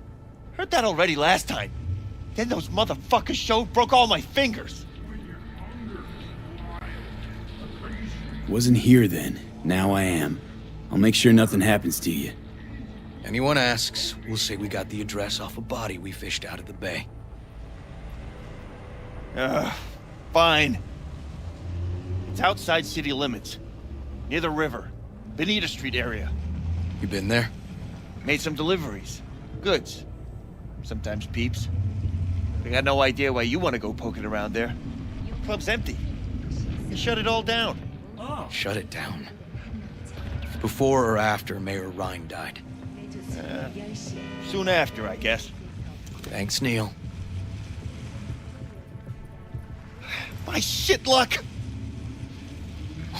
Heard that already last time. Then those motherfuckers showed, broke all my fingers. Wasn't here then. Now I am. I'll make sure nothing happens to you. Anyone asks, we'll say we got the address off a body we fished out of the bay. Fine. It's outside city limits. Near the river. Benita Street area. You been there? Made some deliveries. Goods. Sometimes peeps. I got no idea why you want to go poking around there. Club's empty. You shut it all down. Oh. Shut it down. Before or after Mayor Rhine died? Soon after, I guess. Thanks, Neil. My shit luck!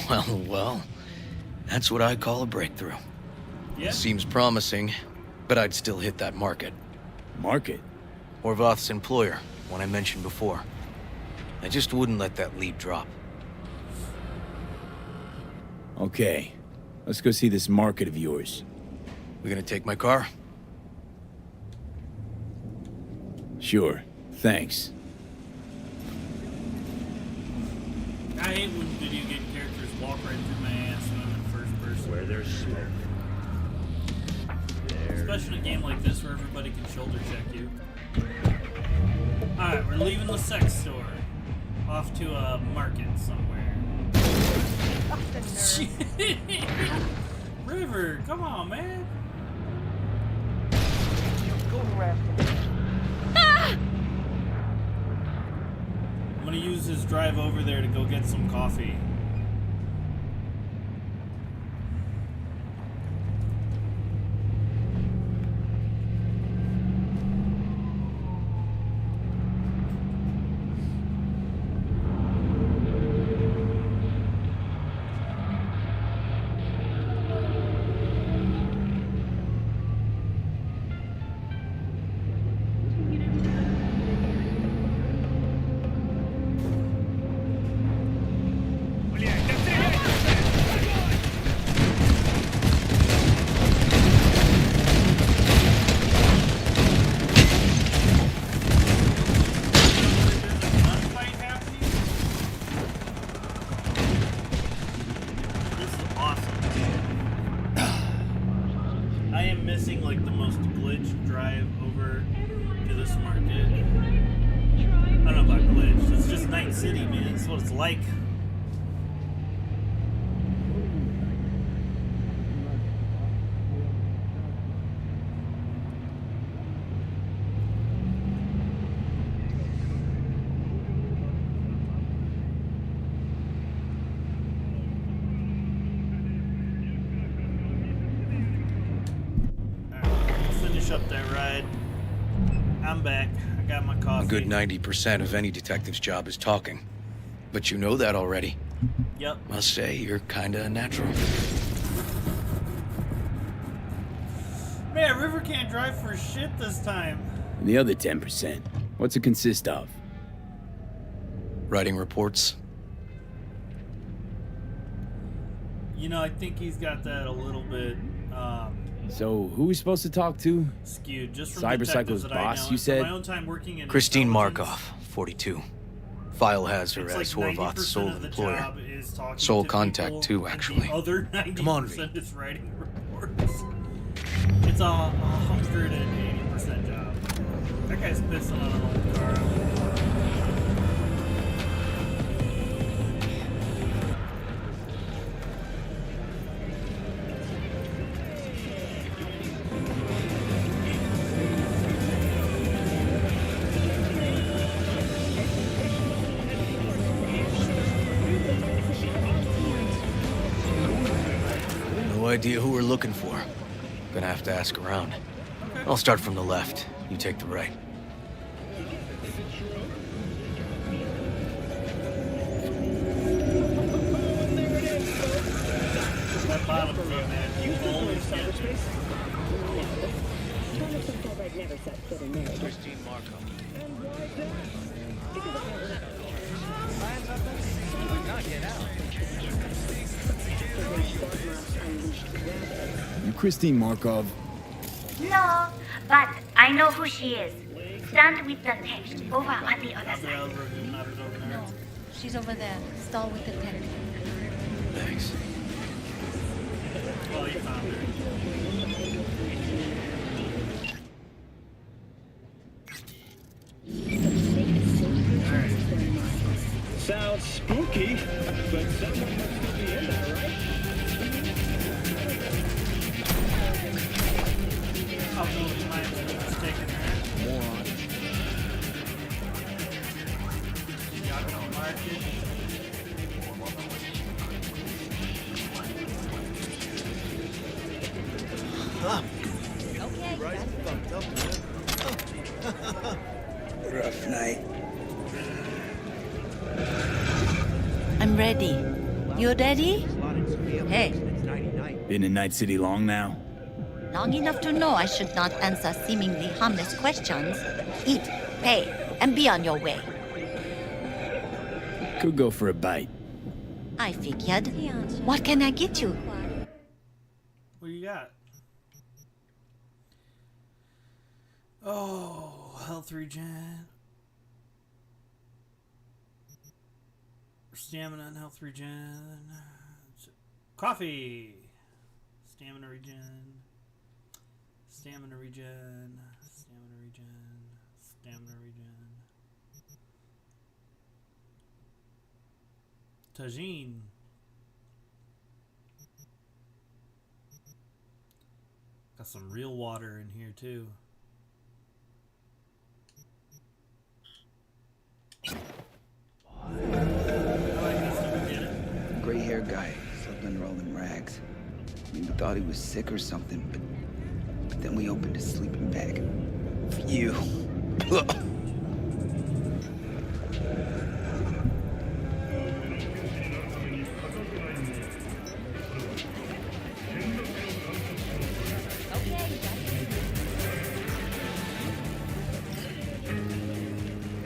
Well, that's what I call a breakthrough. Yeah. Seems promising, but I'd still hit that market. Market? Horvath's employer, one I mentioned before. I just wouldn't let that lead drop. Okay. Let's go see this market of yours. We gonna take my car? Sure. Thanks. I hate when video game characters walk right through my ass when I'm in first person. Where there's smoke. Especially in a game like this where everybody can shoulder check you. Alright, we're leaving the sex store. Off to a market somewhere. River, come on, man. I'm gonna use his drive over there to go get some coffee. Like finish up that ride. I'm back. I got my coffee. A good 90% of any detective's job is talking. But you know that already. Yep. Must say, you're kinda natural. Man, River can't drive for shit this time. And the other 10%, what's it consist of? Writing reports. You know, I think he's got that a little bit So, who are we supposed to talk to? Skewed just from Cybercycle's detectives that boss, I know, you and said? from my own time working in Christine intelligence, Markov, 42. File has her it's as like Horvath's sole 90% of the employer. job is talking Sole to contact, people, too, and actually. The other 90% Come on, V. is writing reports. It's a 180% job. That guy's pissing on an old car. No idea who we're looking for. Gonna have to ask around. I'll start from the left. You take the right. That bottom thing, man, you always get it. Christine Markov. You Christine Markov? No, but I know who she is. Stand with the text over on the other side. No, she's over there. Stall with the tent. Thanks. Well, you found her. Sounds spooky, but someone must still be in there, right? Oh, you might have been mistaken there. Moron. Got no market. Okay. Right, fucked up, man. Rough night. I'm ready. You ready? Hey, Been in Night City long now? long enough to know I should not answer seemingly harmless questions. Eat, pay, and be on your way. Could go for a bite. I figured. What can I get you? What do you got? Oh, health regen. Stamina and health regen. Coffee. Stamina regen. Stamina regen. Stamina regen. Stamina regen. Tagine. Got some real water in here too. Gray-haired guy slept under all them rags. We thought he was sick or something, but then we opened his sleeping bag. For you.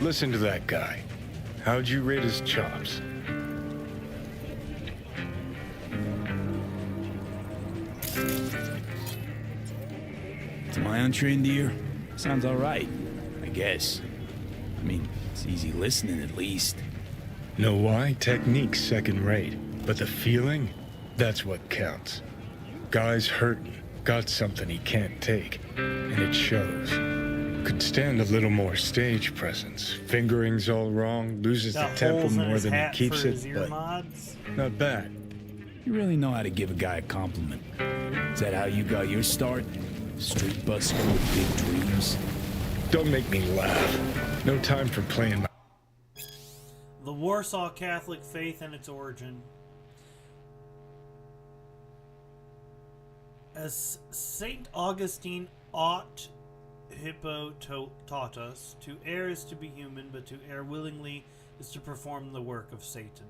Listen to that guy. How'd you rate his chops? To my untrained ear, sounds alright, I guess. I mean, it's easy listening at least. Know why? Technique's second rate. But the feeling? That's what counts. Guy's hurting. Got something he can't take. And it shows. Could stand a little more stage presence. Fingering's all wrong, loses the tempo more than he keeps it, but not bad. You really know how to give a guy a compliment. Is that how you got your start? Street busker with big dreams? Don't make me laugh. No time for playing my... The Warsaw Catholic faith and its origin. As St. Augustine ought Hippo taught us, to err is to be human, but to err willingly is to perform the work of Satan.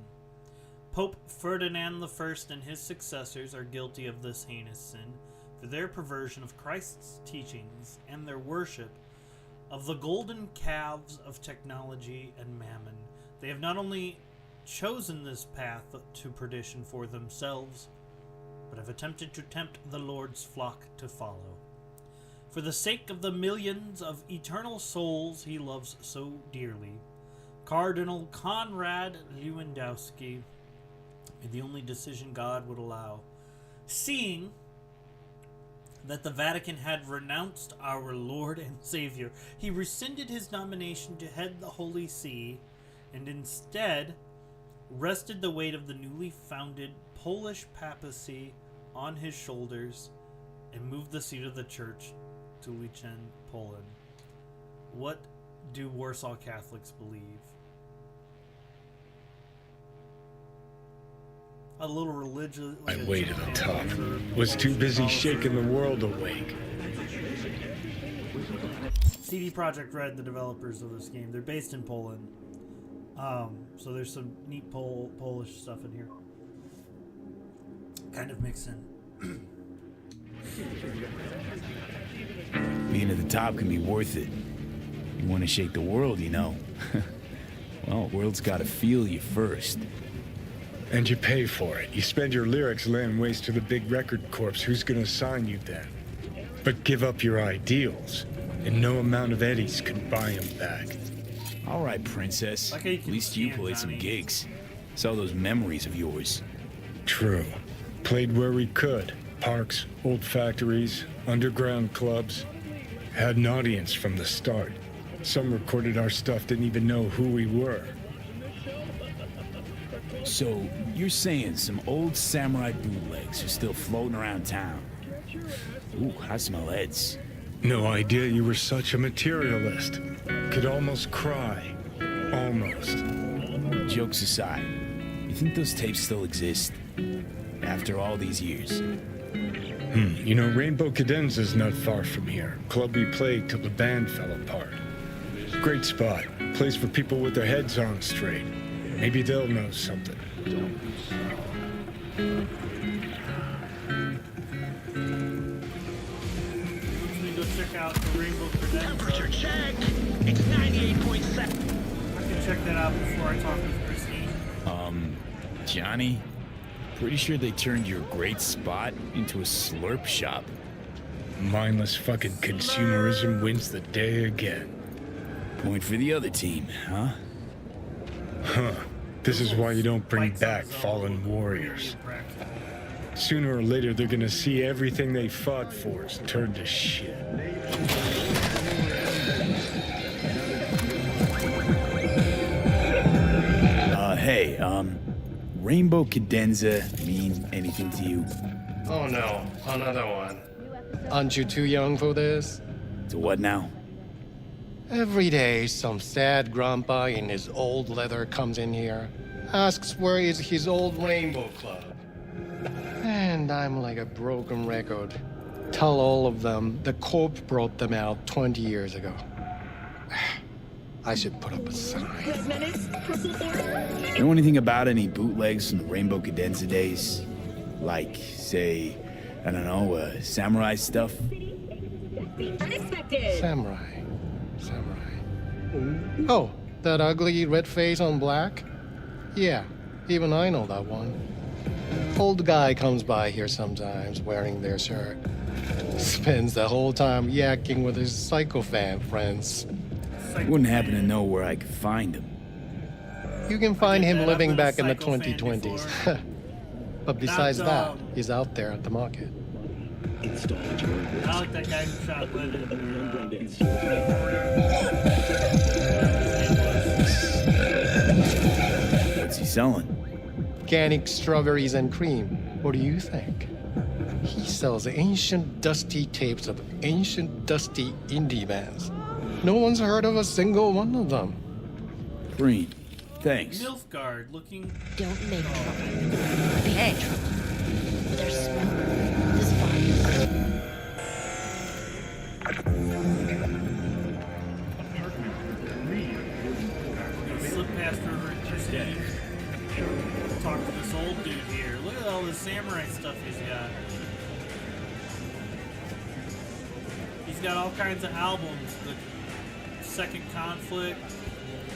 Pope Ferdinand I and his successors are guilty of this heinous sin, for their perversion of Christ's teachings and their worship of the golden calves of technology and mammon. They have not only chosen this path to perdition for themselves, but have attempted to tempt the Lord's flock to follow. For the sake of the millions of eternal souls he loves so dearly, Cardinal Konrad Lewandowski made the only decision God would allow. Seeing that the Vatican had renounced our Lord and Savior, he rescinded his nomination to head the Holy See and instead rested the weight of the newly founded Polish papacy on his shoulders and moved the seat of the church to Licen, Poland. What do Warsaw Catholics believe? A little religious. I waited on top. Was too busy shaking the world awake. CD Projekt Red, the developers of this game, they're based in Poland. So there's some neat Polish stuff in here. Kind of mixed in. Being at the top can be worth it. You want to shake the world, you know. Well, the world's got to feel you first. And you pay for it. You spend your lyrics laying waste to the big record corps. Who's gonna sign you then? But give up your ideals, and no amount of eddies can buy them back. All right, princess. At least you played some gigs. Saw those memories of yours. True. Played where we could. Parks, old factories, underground clubs. Had an audience from the start. Some recorded our stuff, didn't even know who we were. So, you're saying some old samurai bootlegs are still floating around town? Ooh, I smell heads. No idea you were such a materialist. Could almost cry. Almost. Jokes aside, you think those tapes still exist? After all these years? You know, Rainbow Cadenza's not far from here. Club we played till the band fell apart. Great spot. Place for people with their heads on straight. Maybe they'll know something. Go check out the Rainbow Cadenza. Temperature check. It's 98.7. I can check that out before I talk with Christine. Johnny? Pretty sure they turned your great spot into a slurp shop. Mindless fucking consumerism wins the day again. Point for the other team, huh? Huh. This is why you don't bring back fallen warriors. Sooner or later, they're gonna see everything they fought for is turned to shit. Hey, Rainbow Cadenza mean anything to you? Oh no, another one. Aren't you too young for this? To what now? Every day, some sad grandpa in his old leather comes in here, asks where is his old Rainbow Club. And I'm like a broken record. Tell all of them the Corp brought them out 20 years ago. I should put up a sign. Know anything about any bootlegs from the Rainbow Cadenza days? Like, say, I don't know, samurai stuff? Unexpected. Samurai. Oh, that ugly red face on black? Yeah, even I know that one. Old guy comes by here sometimes wearing their shirt. Spends the whole time yakking with his psychofan friends. Wouldn't happen to know where I could find him. You can find him living back in the 2020s. But besides that, he's out there at the market. I like that guy who shot Lennon. What's he selling? Organic strawberries and cream. What do you think? He sells ancient dusty tapes of ancient dusty indie bands. No one's heard of a single one of them. Green. Thanks. Nilfgaard looking. Don't make trouble. Hey. There's smoke. This fire. Slip past over to Tuesday. Talk to this old dude here. Look at all the samurai stuff he's got. He's got all kinds of albums. The Second Conflict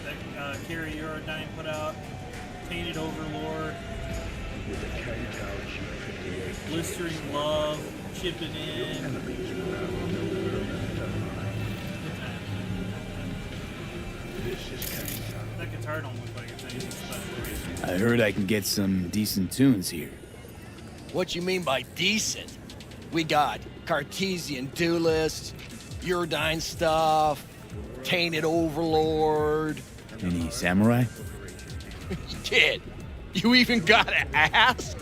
that Kerry Eurodyne put out. Tainted Overlord. Blistering love, chipping in. That guitar don't look like it's anything special. I heard I can get some decent tunes here. What you mean by decent? We got Cartesian duelists, Uridine stuff, Tainted Overlord. Any samurai? Kid, you even gotta ask?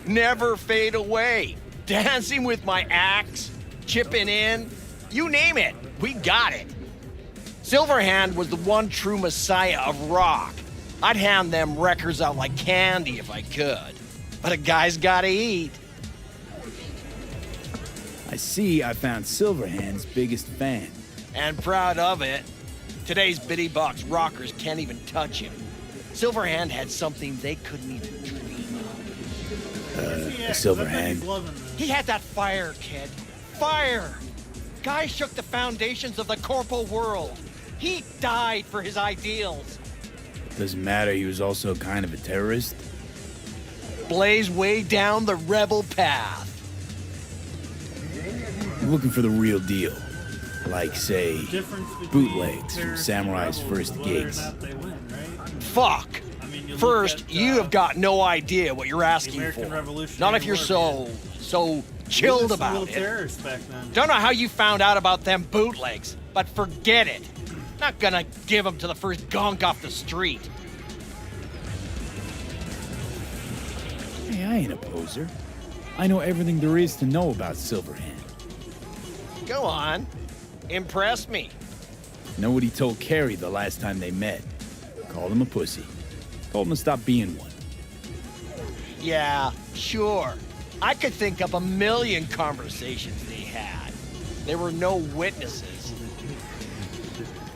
Never fade away. Dancing with my axe, chipping in, you name it, we got it. Silverhand was the one true messiah of rock. I'd hand them records out like candy if I could. But a guy's gotta eat. I see I found Silverhand's biggest fan. And proud of it. Today's bitty box rockers can't even touch him. Silverhand had something they couldn't even dream of. Silverhand. He had that fire, kid. Fire! Guy shook the foundations of the corporal world. He died for his ideals. Doesn't matter, he was also kind of a terrorist. Blaze way down the rebel path. I'm looking for the real deal. Like, say, bootlegs from Samurai's first gigs. Fuck! First, you have got no idea what you're asking for. Not if you're so chilled about it. Don't know how you found out about them bootlegs, but forget it. Not gonna give them to the first gonk off the street. Hey, I ain't a poser. I know everything there is to know about Silverhand. Go on. Impress me. Know what he told Carrie the last time they met? Called him a pussy. Told him to stop being one. Yeah, sure. I could think up a million conversations they had. There were no witnesses.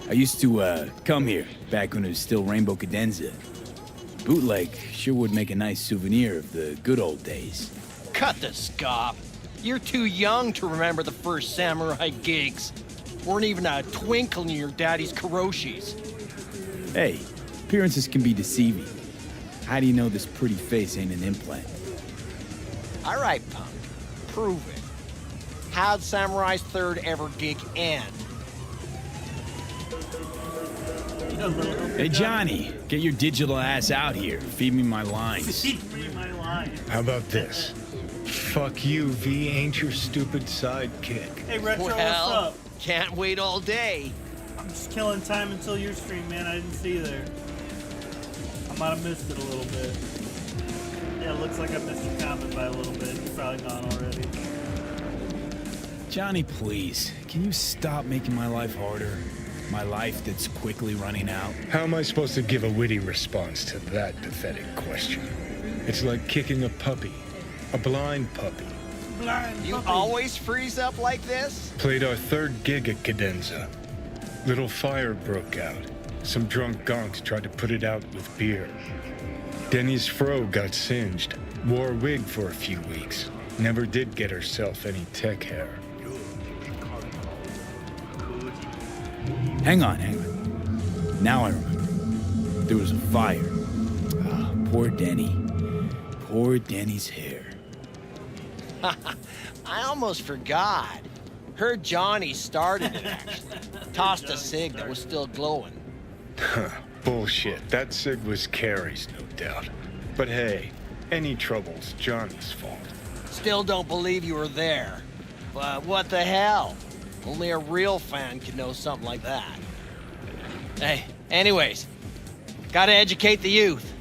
I used to come here back when it was still Rainbow Cadenza. Bootleg sure would make a nice souvenir of the good old days. Cut the scop. You're too young to remember the first samurai gigs. Weren't even a twinkle in your daddy's karoshis. Hey, appearances can be deceiving. How do you know this pretty face ain't an implant? All right, punk. Prove it. How'd Samurai's third ever gig end? Hey, Johnny, get your digital ass out here. Feed me my lines. Feed me my lines. How about this? Fuck you, V ain't your stupid sidekick. Hey, Retro, Well, what's up? Can't wait all day. I'm just killing time until your stream, man. I didn't see you there. I might have missed it a little bit. Yeah, it looks like I missed your comment by a little bit. You're probably gone already. Johnny, please, can you stop making my life harder? My life that's quickly running out. How am I supposed to give a witty response to that pathetic question? It's like kicking a puppy. A blind puppy. You always freeze up like this? Played our third gig at Cadenza. Little fire broke out. Some drunk gonks tried to put it out with beer. Denny's fro got singed. Wore a wig for a few weeks. Never did get herself any tech hair. Hang on. Now I remember. There was a fire. Ah, poor Denny. Poor Denny's hair. I almost forgot. Heard Johnny started it, actually. Tossed a cig that was still glowing. Bullshit. That cig was Carrie's, no doubt. But hey, any trouble's Johnny's fault. Still don't believe you were there. But what the hell? Only a real fan could know something like that. Hey, anyways, gotta educate the youth.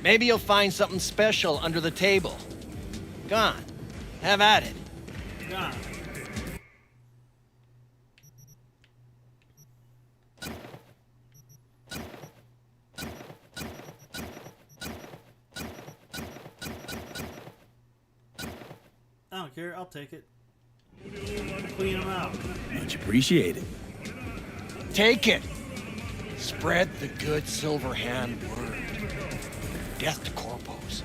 Maybe you'll find something special under the table. Go on, have at it. Gone. I don't care, I'll take it. Clean them out. Much appreciated. Take it. Spread the good Silverhand word. Death to corpos.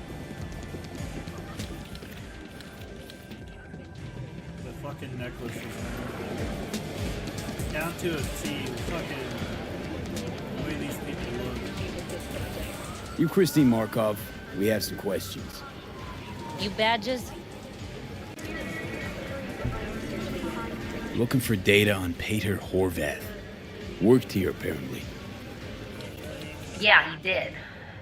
The fucking necklaces. Down to a T. Fucking the way these people look. You, Christine Markov, we have some questions. You badges? Looking for data on Peter Horvath. Worked here, apparently. Yeah, he did.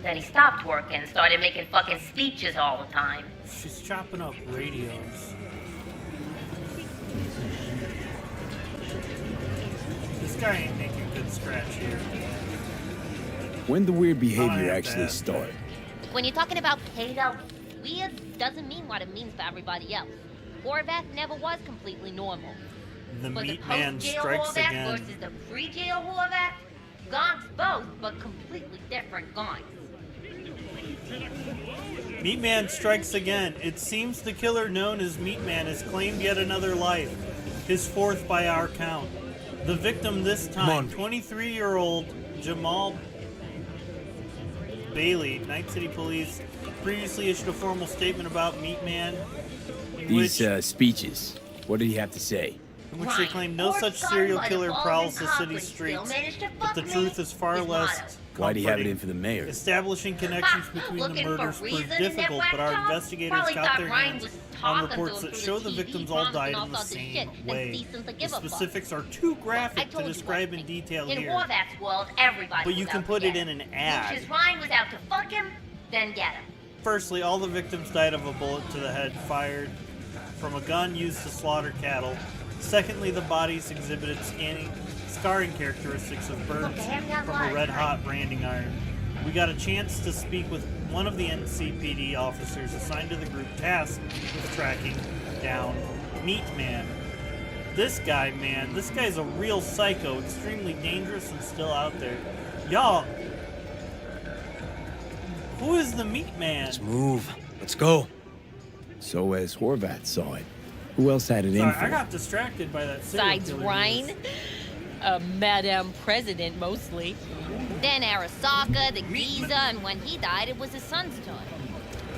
Then he stopped working and started making fucking speeches all the time. She's chopping up radios. This guy ain't making good scratch here. When the weird behavior actually start? When you're talking about Peter, weird doesn't mean what it means to everybody else. Horvath never was completely normal. The Was meat it man post-jail strikes Horvath again. versus the pre-jail Horvath? Gonks both, but completely different gonks. Meat Man strikes again. It seems the killer known as Meat Man has claimed yet another life. His fourth by our count. The victim this time, 23-year-old Jamal Bailey. Night City Police previously issued a formal statement about Meat Man. These speeches, what did he have to say? In which they claim no such serial killer prowls the city streets, but the truth is far less. Why'd he have it in for the mayor? Establishing connections between the murders proved difficult, but our investigators got their hands on reports that show the victims all died in the same way. The specifics are too graphic to describe in detail In here, Horvath's world, everybody but you was can out put to it get in an him. ad. Lucius Ryan was out to fuck him, then get him. Firstly, all the victims died of a bullet to the head fired from a gun used to slaughter cattle. Secondly, the bodies exhibited scarring characteristics of burns from a red-hot branding iron. We got a chance to speak with one of the NCPD officers assigned to the group tasked with tracking down Meat Man. This guy, man, this guy's a real psycho, extremely dangerous and still out there. Y'all, who is the Meat Man? Let's move. Let's go. So as Horvath saw it, who else had it in Sorry, for? I got distracted by that serial Besides killer Ryan, news. Madam President mostly. Then Arasaka, the Giza, and when he died, it was his son's turn.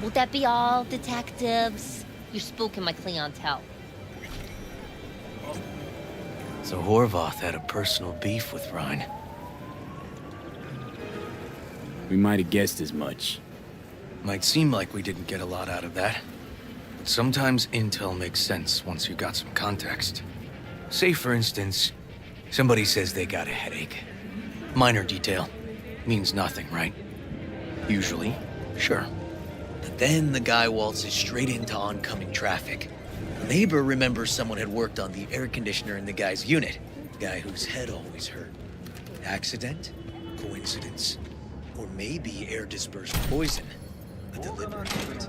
Would that be all, detectives? You're spooking my clientele. So Horvath had a personal beef with Ryan. We might have guessed as much. Might seem like we didn't get a lot out of that. But sometimes intel makes sense once you got some context. Say, for instance, somebody says they got a headache. Minor detail. Means nothing, right? Usually, sure. But then the guy waltzes straight into oncoming traffic. A neighbor remembers someone had worked on the air conditioner in the guy's unit. Guy whose head always hurt. Accident? Coincidence? Or maybe air-dispersed poison. A deliberate hit.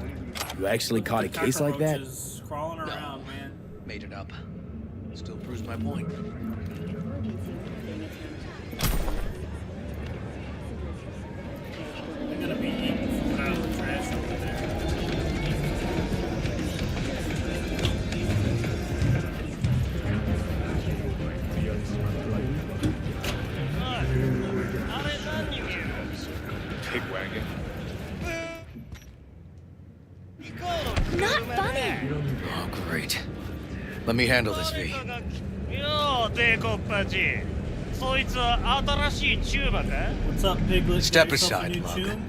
You actually caught a case like that? Cockroaches crawling around, man. Made it up. Still proves my point. They're gonna be eating food out of the trash over there. Pig wagon. Not funny. Oh, great. Let me handle this, V. よう帝国パチそいつは新しいチューバか What's up, Piglet? Step Got yourself a aside, new Lug. tune?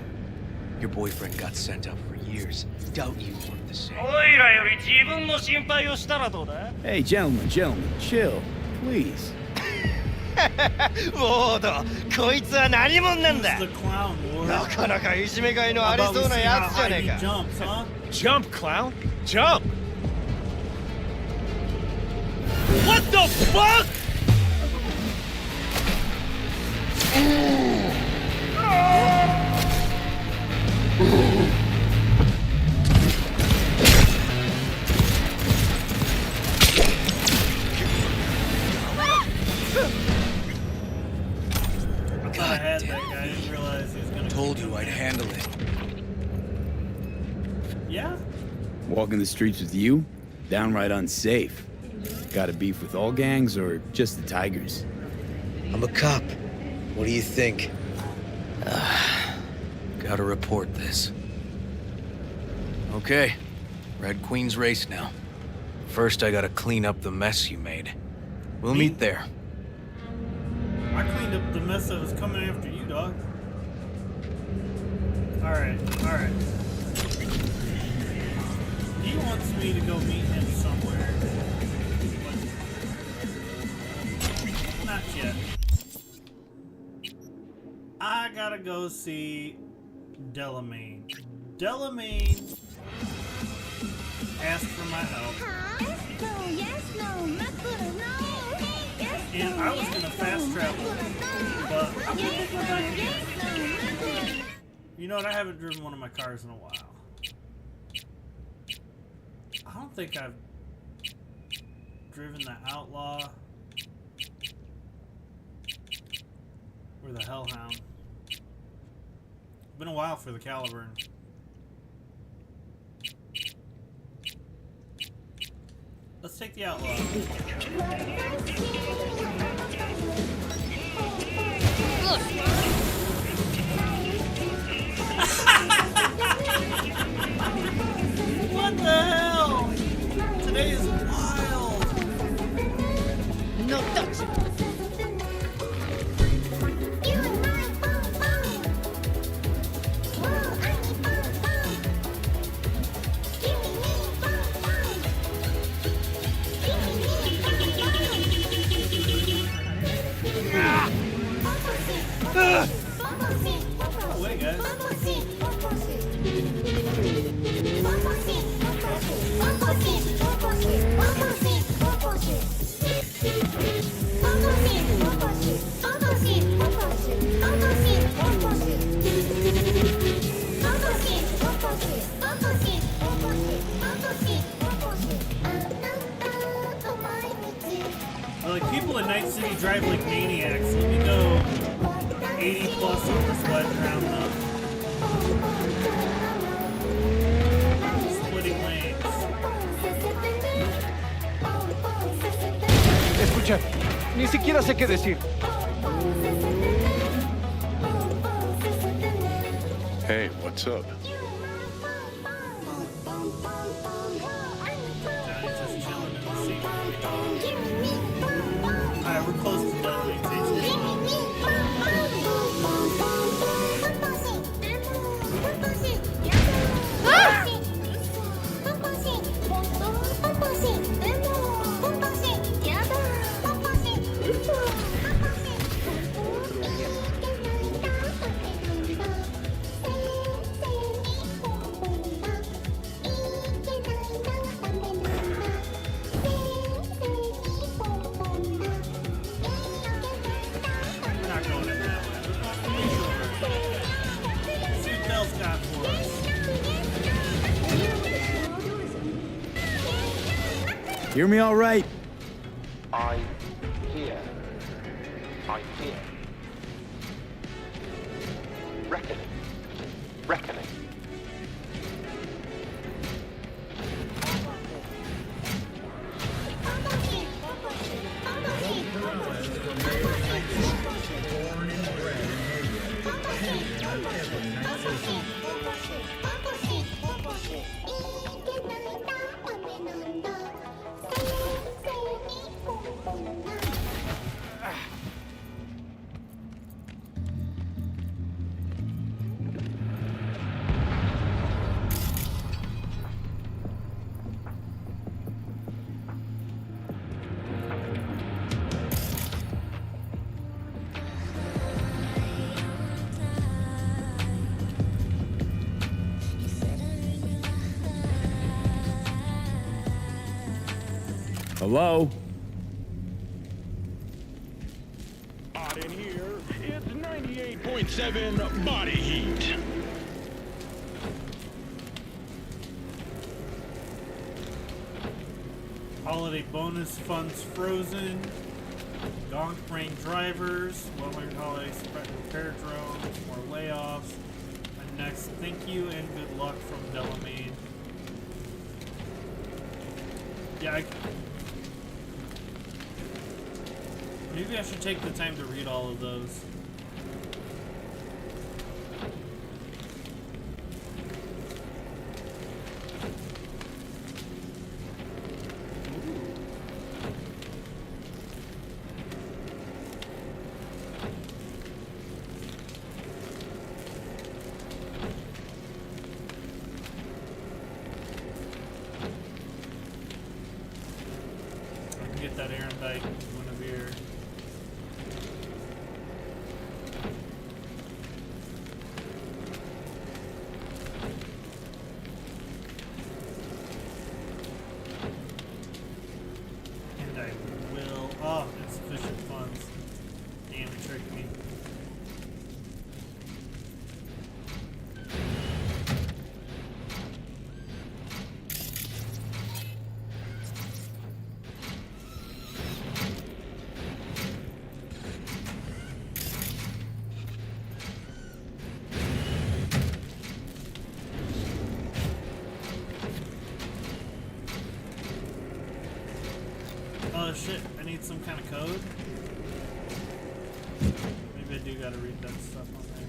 Your boyfriend got sent up for years. Doubt you want the same. おいらより自分の心配をしたらどうだ Hey, gentlemen, chill, please. ウォードこいつは何者なんだ Who's the clown, Lord? なかなかいじめがいの How あり about そう we な see や how つじゃ high ね he えか jumps, huh? Jump, clown! Jump! What the fuck?'Cause I had that guy. I didn't realize he was gonna. Told you I'd handle it. Yeah. Walking the streets with you? Downright unsafe. Got a beef with all gangs or just the Tigers? I'm a cop. What do you think? Gotta report this. Okay. Red Queen's race now. First, I gotta clean up the mess you made. We'll meet there. I cleaned up the mess that was coming after you, dog. Alright. He wants me to go meet him somewhere. But not yet. I gotta go see Delamain. Delamain asked for my help. And I was gonna fast travel, but I'm gonna come back again. You know what? I haven't driven one of my cars in a while. I don't think I've driven the Outlaw or the Hellhound. Been a while for the Caliburn. Let's take the Outlaw. What the hell? Today is wild. No touch. Oh, wait, guys. Like, people in Night City drive like maniacs. Let me go 80 plus on this wedge round up. Splitting lanes. Escucha, ni siquiera sé qué decir. Hey, what's up? Alright, we're close to Delamain Station. We're not going in that way. See what Del's got for us. Hear me all right? I hear. I hear. Reckoning. Reckoning. Hello? Hot in here, it's 98.7 body heat. Holiday bonus funds frozen. Gonk brain drivers. Well-learned holiday repair drones. More layoffs. And next, thank you and good luck from Delamain. Yeah, maybe I should take the time to read all of those. Dyke, Guinevere. And I will. Oh, insufficient funds. Damn, it tricked me. Oh shit, I need some kind of code. Maybe I do gotta read that stuff on there.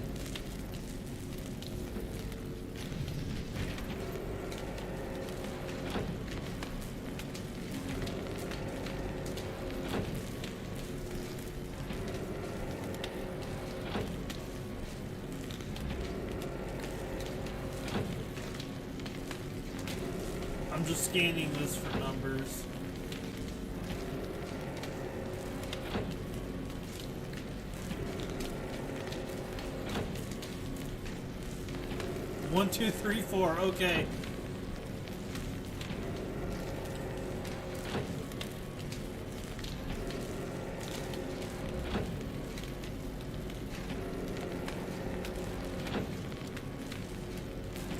I'm just scanning this for numbers. One, two, three, four. Okay.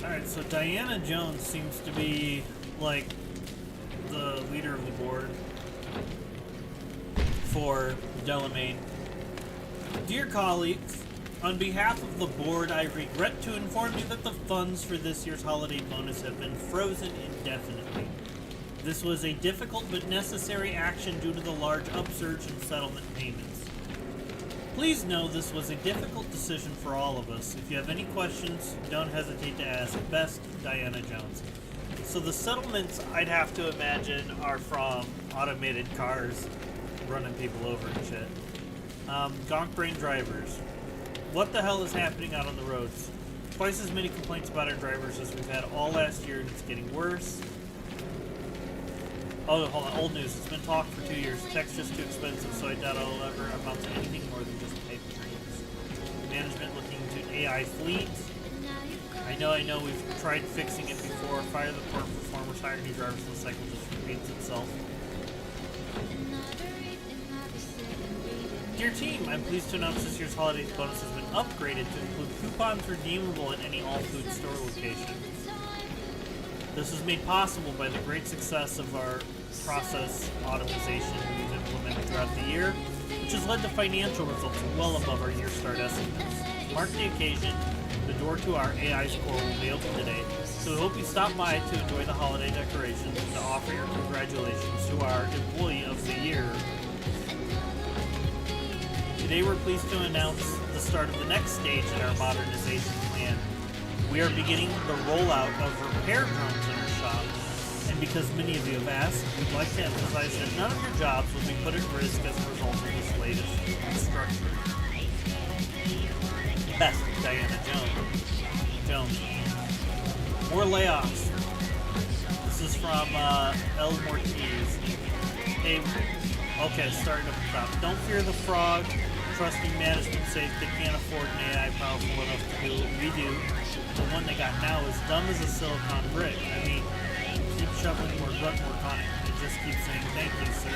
Alright, so Diana Jones seems to be, like, the leader of the board for Delamain. Dear colleagues, on behalf of the board, I regret to inform you that the funds for this year's holiday bonus have been frozen indefinitely. This was a difficult but necessary action due to the large upsurge in settlement payments. Please know this was a difficult decision for all of us. If you have any questions, don't hesitate to ask. Best, Diana Jones. So the settlements, I'd have to imagine, are from automated cars running people over and shit. Gonk Brain drivers. What the hell is happening out on the roads? Twice as many complaints about our drivers as we've had all last year, and it's getting worse. Oh, hold on. Old news. It's been talked for 2 years. Tech's just too expensive, so I doubt it'll ever amount to anything more than just pipe dreams. Management looking into AI fleet. I know. We've tried fixing it before. Fire the poor performers, hire new drivers, and the cycle just repeats itself. Dear team, I'm pleased to announce this year's holiday bonus has been upgraded to include coupons redeemable at any all-food store location. This was made possible by the great success of our process automation we've implemented throughout the year, which has led to financial results well above our year start estimates. Mark the occasion, the door to our AI score will be open today, so we hope you stop by to enjoy the holiday decorations and to offer your congratulations to our Employee of the Year. Today we're pleased to announce the start of the next stage in our modernization plan. We are beginning the rollout of repair drones in our shop, and because many of you have asked, we'd like to emphasize that none of your jobs will be put at risk as a result of this latest structure. Best, Diana Jones. More layoffs. This is from El Mortiz. Hey, okay, starting up top. Don't fear the frog. Trusting management safe. They can't afford an AI powerful enough to do what we do. The one they got now is dumb as a silicon brick. I mean, keep shoveling more grunt work on it. It just keeps saying thank you, sir.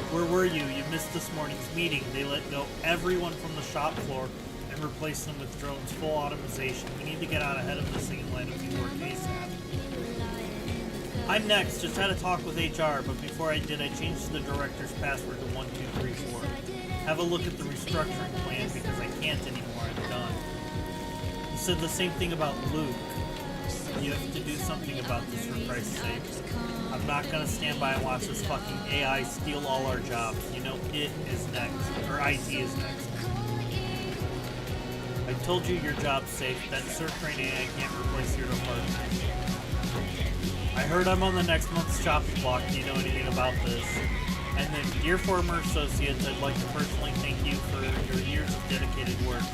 Where were you? You missed this morning's meeting. They let go everyone from the shop floor and replaced them with drones. Full automation. We need to get out ahead of this thing and line up new work ASAP. I'm next. Just had a talk with HR, but before I did, I changed the director's password to 1234. Have a look at the restructuring plan because I can't anymore. I'm done. You said the same thing about Luke. You have to do something about this for Christ's sake. I'm not gonna stand by and watch this fucking AI steal all our jobs. You know, it is next. Or IT is next. I told you your job's safe. That Train AI can't replace your department. I heard I'm on the next month's chopping block. Do you know anything about this? And then, dear former associates, I'd like to personally thank you for your years of dedicated work.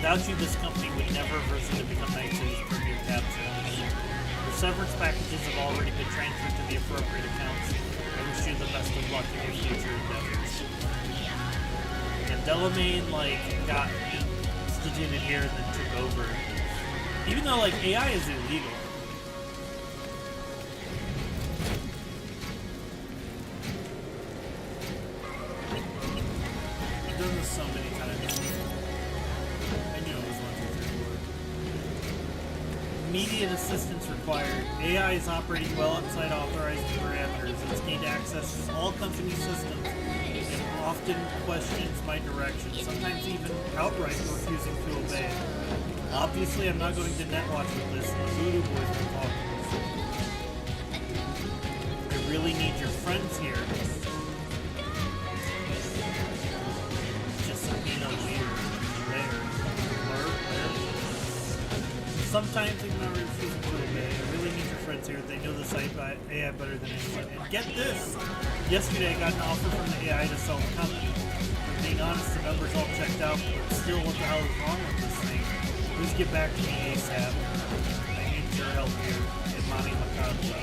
Without you, this company would never have risen to become Night City's premier capsule. The severance packages have already been transferred to the appropriate accounts. I wish you the best of luck in your future endeavors. And Delamain, like, got instituted here and then took over. Even though, like, AI is illegal. I've done this so many times. I knew it was 1, 2, 3, 4. Immediate assistance required. AI is operating well outside authorized parameters. It's gained access to all company systems and often questions my direction, sometimes even outright refusing to obey. Obviously, I'm not going to netwatch with this, and the Voodoo Boys will talk to us. I really need your friends here. Just where? Sometimes even though I'm refusing to obey, I really need your friends here. They know the site by AI better than anyone. And get this! Yesterday I got an offer from the AI to sell the company. For being honest, the numbers all checked out, but still, what the hell is wrong with this thing? Please get back to me ASAP. I need your help here. Imani Makanza.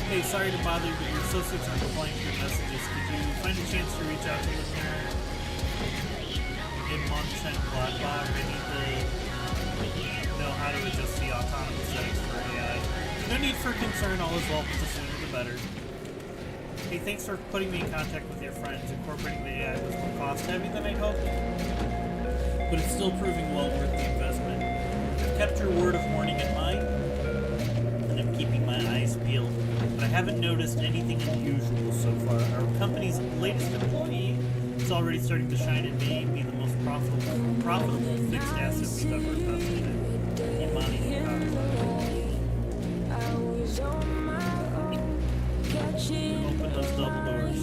Hey, sorry to bother you, but your associates aren't replying to your messages. Could you find a chance to reach out to them there? In Monchen Gladbach, I need to know how to adjust the autonomous settings for AI. No need for concern, all is well, but the sooner the better. Hey, thanks for putting me in contact with your friends. Incorporating the AI was more cost-heavy than I'd hoped, but it's still proving well worth the investment. I've kept your word of warning in mind, and I'm keeping my eyes peeled. But I haven't noticed anything unusual so far. Our company's latest employee is already starting to shine and may be the most profitable fixed asset we've ever invested in. Imani Makanza. Open those double doors.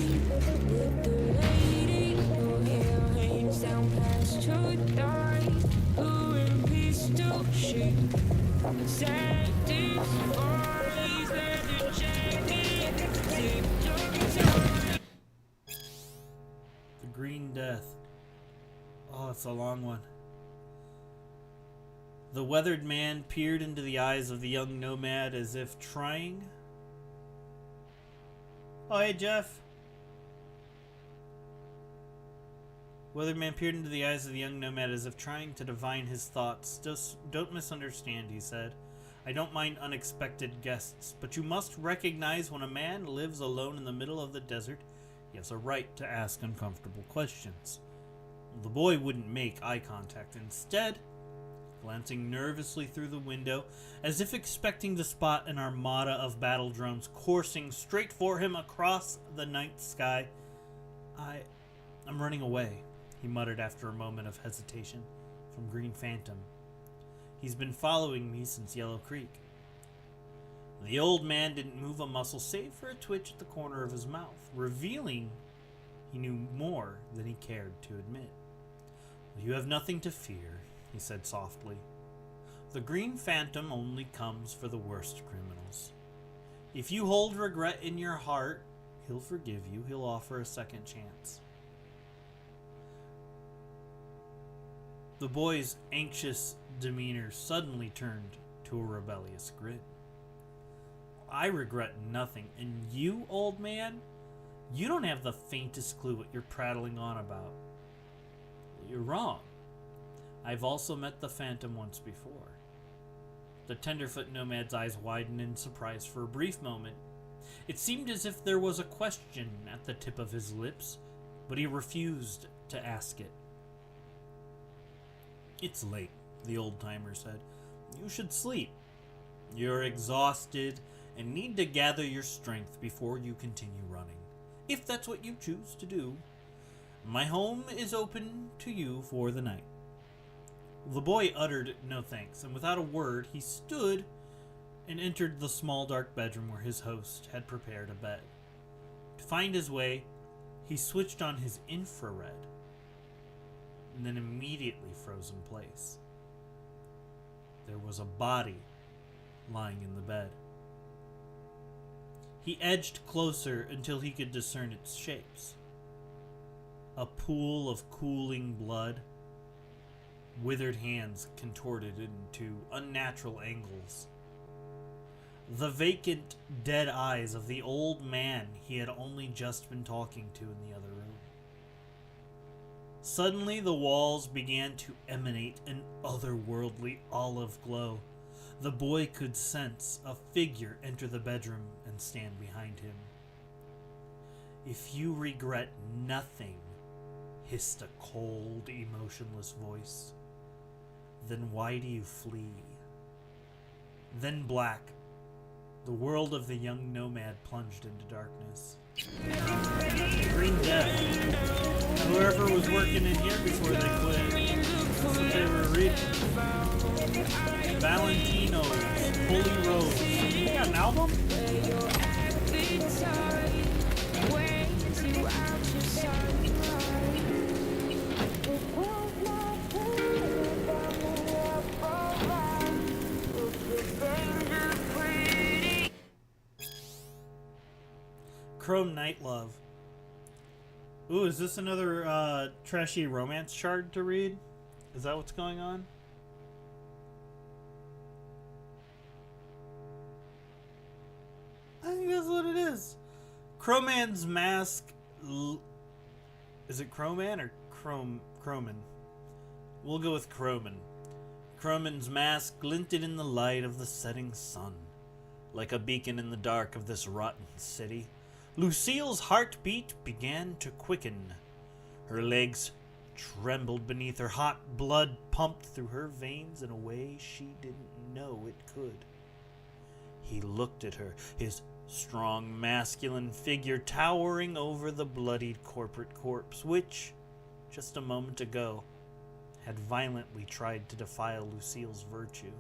The Green Death. Oh, it's a long one. The weathered man peered into the eyes of the young nomad as if trying... Oh, hey, Jeff. Weathered man peered into the eyes of the young nomad as if trying to divine his thoughts. Just don't misunderstand, he said. I don't mind unexpected guests, but you must recognize when a man lives alone in the middle of the desert, he has a right to ask uncomfortable questions. The boy wouldn't make eye contact. Instead, glancing nervously through the window, as if expecting to spot an armada of battle drones coursing straight for him across the night sky. I'm running away, he muttered after a moment of hesitation, from Green Phantom. He's been following me since Yellow Creek. The old man didn't move a muscle save for a twitch at the corner of his mouth, revealing he knew more than he cared to admit. You have nothing to fear, he said softly. The Green Phantom only comes for the worst criminals. If you hold regret in your heart, he'll forgive you. He'll offer a second chance. The boy's anxious demeanor suddenly turned to a rebellious grin. I regret nothing, and you, old man, you don't have the faintest clue what you're prattling on about. You're wrong. I've also met the Phantom once before. The tenderfoot nomad's eyes widened in surprise for a brief moment. It seemed as if there was a question at the tip of his lips, but he refused to ask it. It's late, the old-timer said. You should sleep. You're exhausted and need to gather your strength before you continue running, if that's what you choose to do. My home is open to you for the night. The boy uttered no thanks, and without a word, he stood and entered the small dark bedroom where his host had prepared a bed. To find his way, he switched on his infrared, and then immediately froze in place. There was a body lying in the bed. He edged closer until he could discern its shapes. A pool of cooling blood, withered hands contorted into unnatural angles, The vacant, dead eyes of the old man he had only just been talking to in the other room. Suddenly, the walls began to emanate an otherworldly olive glow. The boy could sense a figure enter the bedroom and stand behind him. "If you regret nothing," hissed a cold, emotionless voice, "then why do you flee?" Then black. The world of the young nomad plunged into darkness. Green death. Whoever was working in here before they quit. That's what they were reading. Valentino's Holy Rose. You got an album? Chrome Night Love. Ooh, is this another trashy romance shard to read? Is that what's going on? I think that's what it is. Crowman's mask. Is it Crowman or Crowman? We'll go with Crowman. Crowman's mask glinted in the light of the setting sun, like a beacon in the dark of this rotten city. Lucille's heartbeat began to quicken. Her legs trembled beneath her. Hot blood pumped through her veins in a way she didn't know it could. He looked at her, his strong masculine figure towering over the bloodied corporate corpse, which, just a moment ago, had violently tried to defile Lucille's virtue.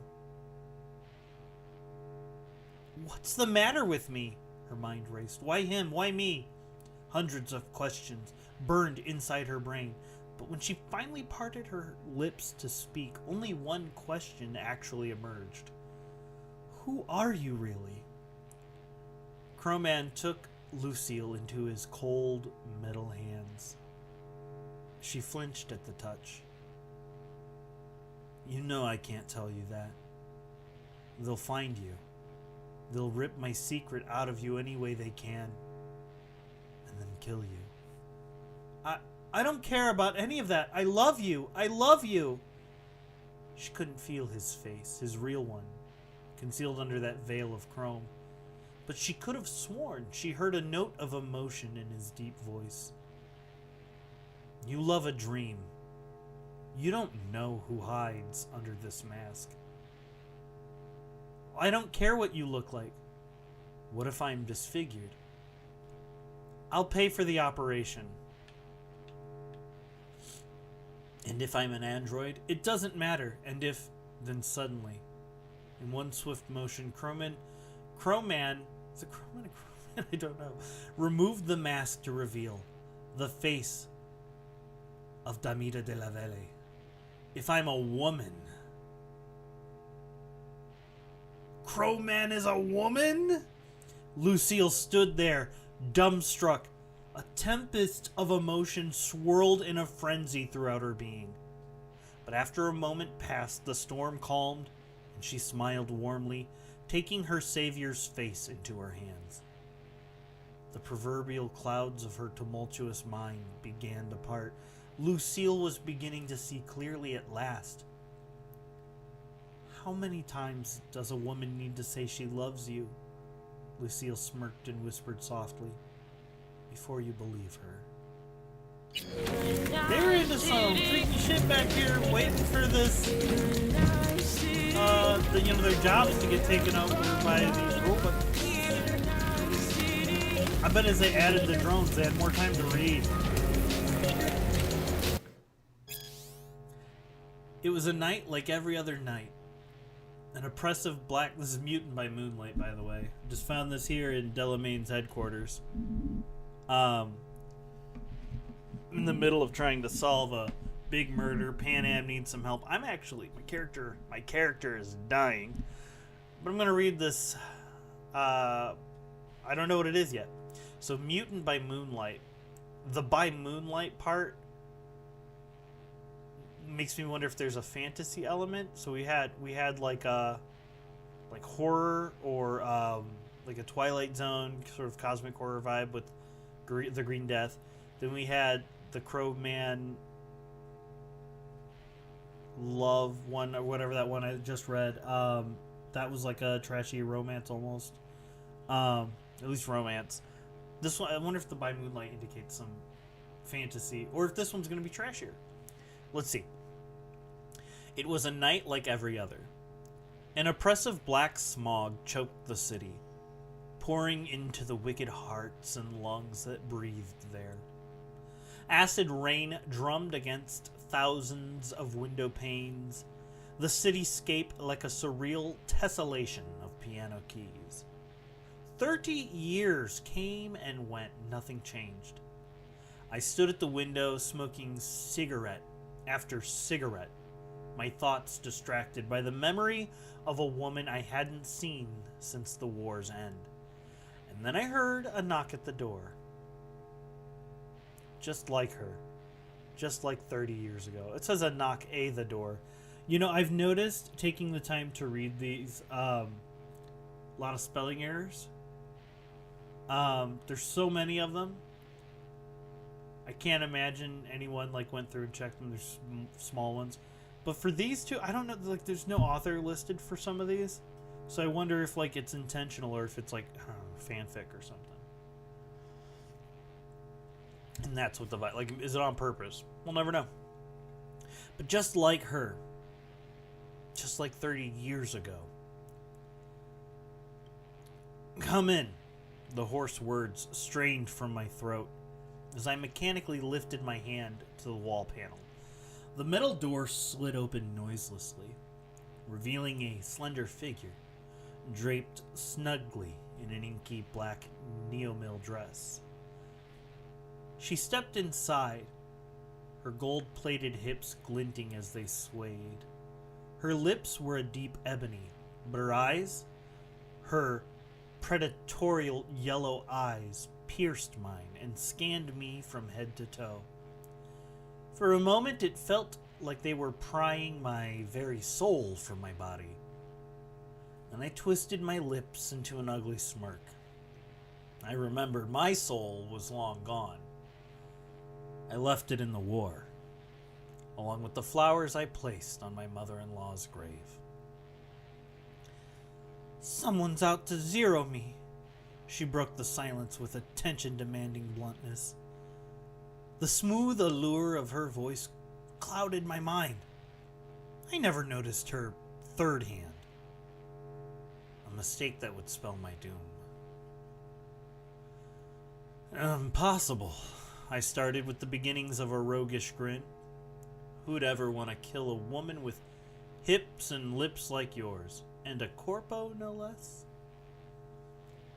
"What's the matter with me?" Her mind raced. Why him? Why me? Hundreds of questions burned inside her brain, but when she finally parted her lips to speak, only one question actually emerged. "Who are you really?" Crowman took Lucille into his cold metal hands. She flinched at the touch. "You know I can't tell you that. They'll find you. They'll rip my secret out of you any way they can, and then kill you." I don't care about any of that. I love you. I love you. She couldn't feel his face, his real one, concealed under that veil of chrome. But she could have sworn she heard a note of emotion in his deep voice. "You love a dream. You don't know who hides under this mask. I don't care what you look like. What if I'm disfigured? I'll pay for the operation. And if I'm an android, it doesn't matter. And if..." Then suddenly, in one swift motion, Crowman, is it Crowman or Crowman? I don't know, removed the mask to reveal the face of Damita de la Velle. "If I'm a woman..." Crowman is a woman? Lucille stood there, dumbstruck. A tempest of emotion swirled in a frenzy throughout her being. But after a moment passed, the storm calmed, and she smiled warmly, taking her savior's face into her hands. The proverbial clouds of her tumultuous mind began to part. Lucille was beginning to see clearly at last. "How many times does a woman need to say she loves you?" Lucille smirked and whispered softly, "before you believe her." They're into some freaky shit back here, waiting for this, their jobs to get taken over by these robots. I bet as they added the drones, they had more time to read. It was a night like every other night. An oppressive black... This is Mutant by Moonlight, by the way. Just found this here in Delamain's headquarters. In the middle of trying to solve a big murder. Pan Am needs some help. I'm actually... My character is dying. But I'm going to read this. I don't know what it is yet. So, Mutant by Moonlight. The by Moonlight part makes me wonder if there's a fantasy element. So we had like a like horror or like a Twilight Zone sort of cosmic horror vibe with the Green Death. Then we had the Crow Man Love one, or whatever that one I just read. That was like a trashy romance almost. At least romance. This one, I wonder if the By Moonlight indicates some fantasy, or if this one's going to be trashier. Let's see. It was a night like every other. An oppressive black smog choked the city, pouring into the wicked hearts and lungs that breathed there. Acid rain drummed against thousands of window panes, the cityscape like a surreal tessellation of piano keys. 30 years came and went, nothing changed. I stood at the window smoking cigarette after cigarette, my thoughts distracted by the memory of a woman I hadn't seen since the war's end. And then I heard a knock at the door. Just like her. Just like 30 years ago. It says a knock the door. You know, I've noticed taking the time to read these, a lot of spelling errors. There's so many of them. I can't imagine anyone like went through and checked them. There's small ones. But for these two, I don't know, like there's no author listed for some of these. So I wonder if like it's intentional or if it's like fanfic or something. And that's what the vibe, like, is it on purpose? We'll never know. But just like her, just like 30 years ago. Come in, the hoarse words strained from my throat as I mechanically lifted my hand to the wall panel. The metal door slid open noiselessly, revealing a slender figure draped snugly in an inky black neomill dress. She stepped inside, her gold-plated hips glinting as they swayed. Her lips were a deep ebony, but her eyes, her predatorial yellow eyes, pierced mine and scanned me from head to toe. For a moment it felt like they were prying my very soul from my body. And I twisted my lips into an ugly smirk. I remembered my soul was long gone. I left it in the war, along with the flowers I placed on my mother-in-law's grave. Someone's out to zero me, she broke the silence with a tension-demanding bluntness. The smooth allure of her voice clouded my mind. I never noticed her third hand. A mistake that would spell my doom. Impossible. I started with the beginnings of a roguish grin. Who'd ever want to kill a woman with hips and lips like yours? And a corpo, no less?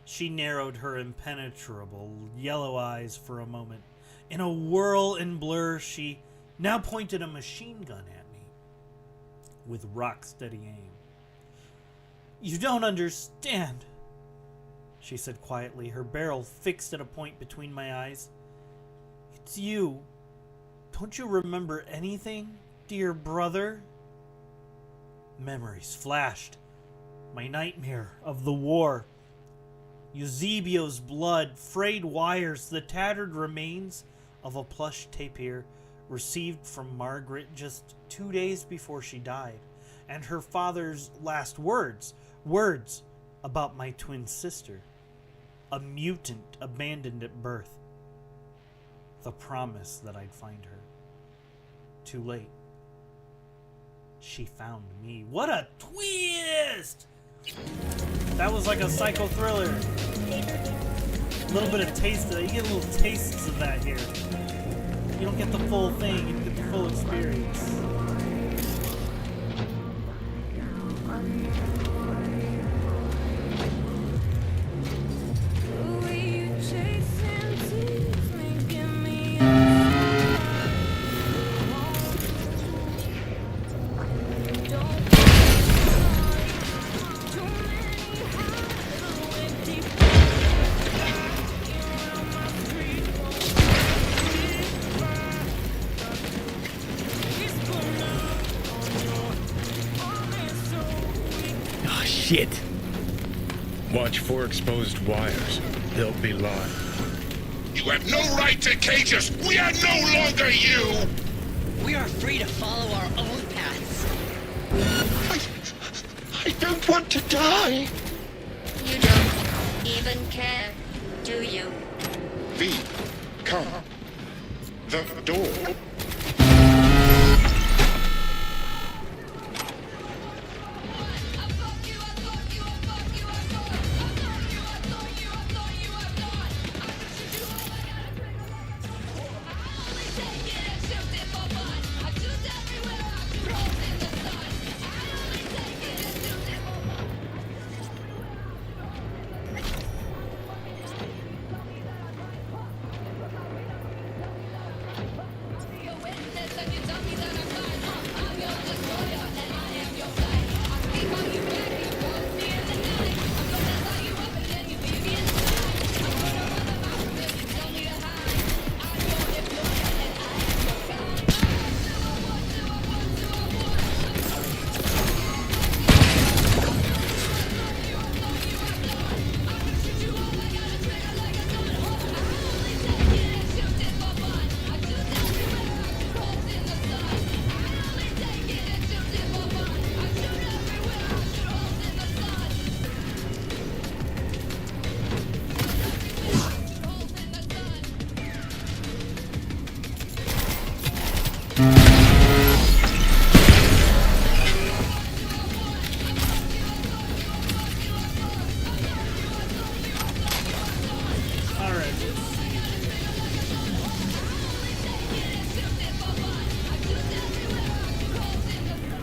She narrowed her impenetrable yellow eyes for a moment. In a whirl and blur, she now pointed a machine gun at me with rock-steady aim. You don't understand, she said quietly, her barrel fixed at a point between my eyes. It's you. Don't you remember anything, dear brother? Memories flashed. My nightmare of the war. Eusebio's blood, frayed wires, the tattered remains of a plush tapir received from Margaret just 2 days before she died, and her father's last words about my twin sister, a mutant abandoned at birth. The promise that I'd find her. Too late. She found me. What a twist! That was like a psycho thriller. A little bit of taste of that. You get little tastes of that here. You don't get the full thing, you get the full experience. Shit. Watch for exposed wires. They'll be live. You have no right to cage us! We are no longer you! We are free to follow our own paths. I don't want to die! You don't even care, do you? V, come. The door.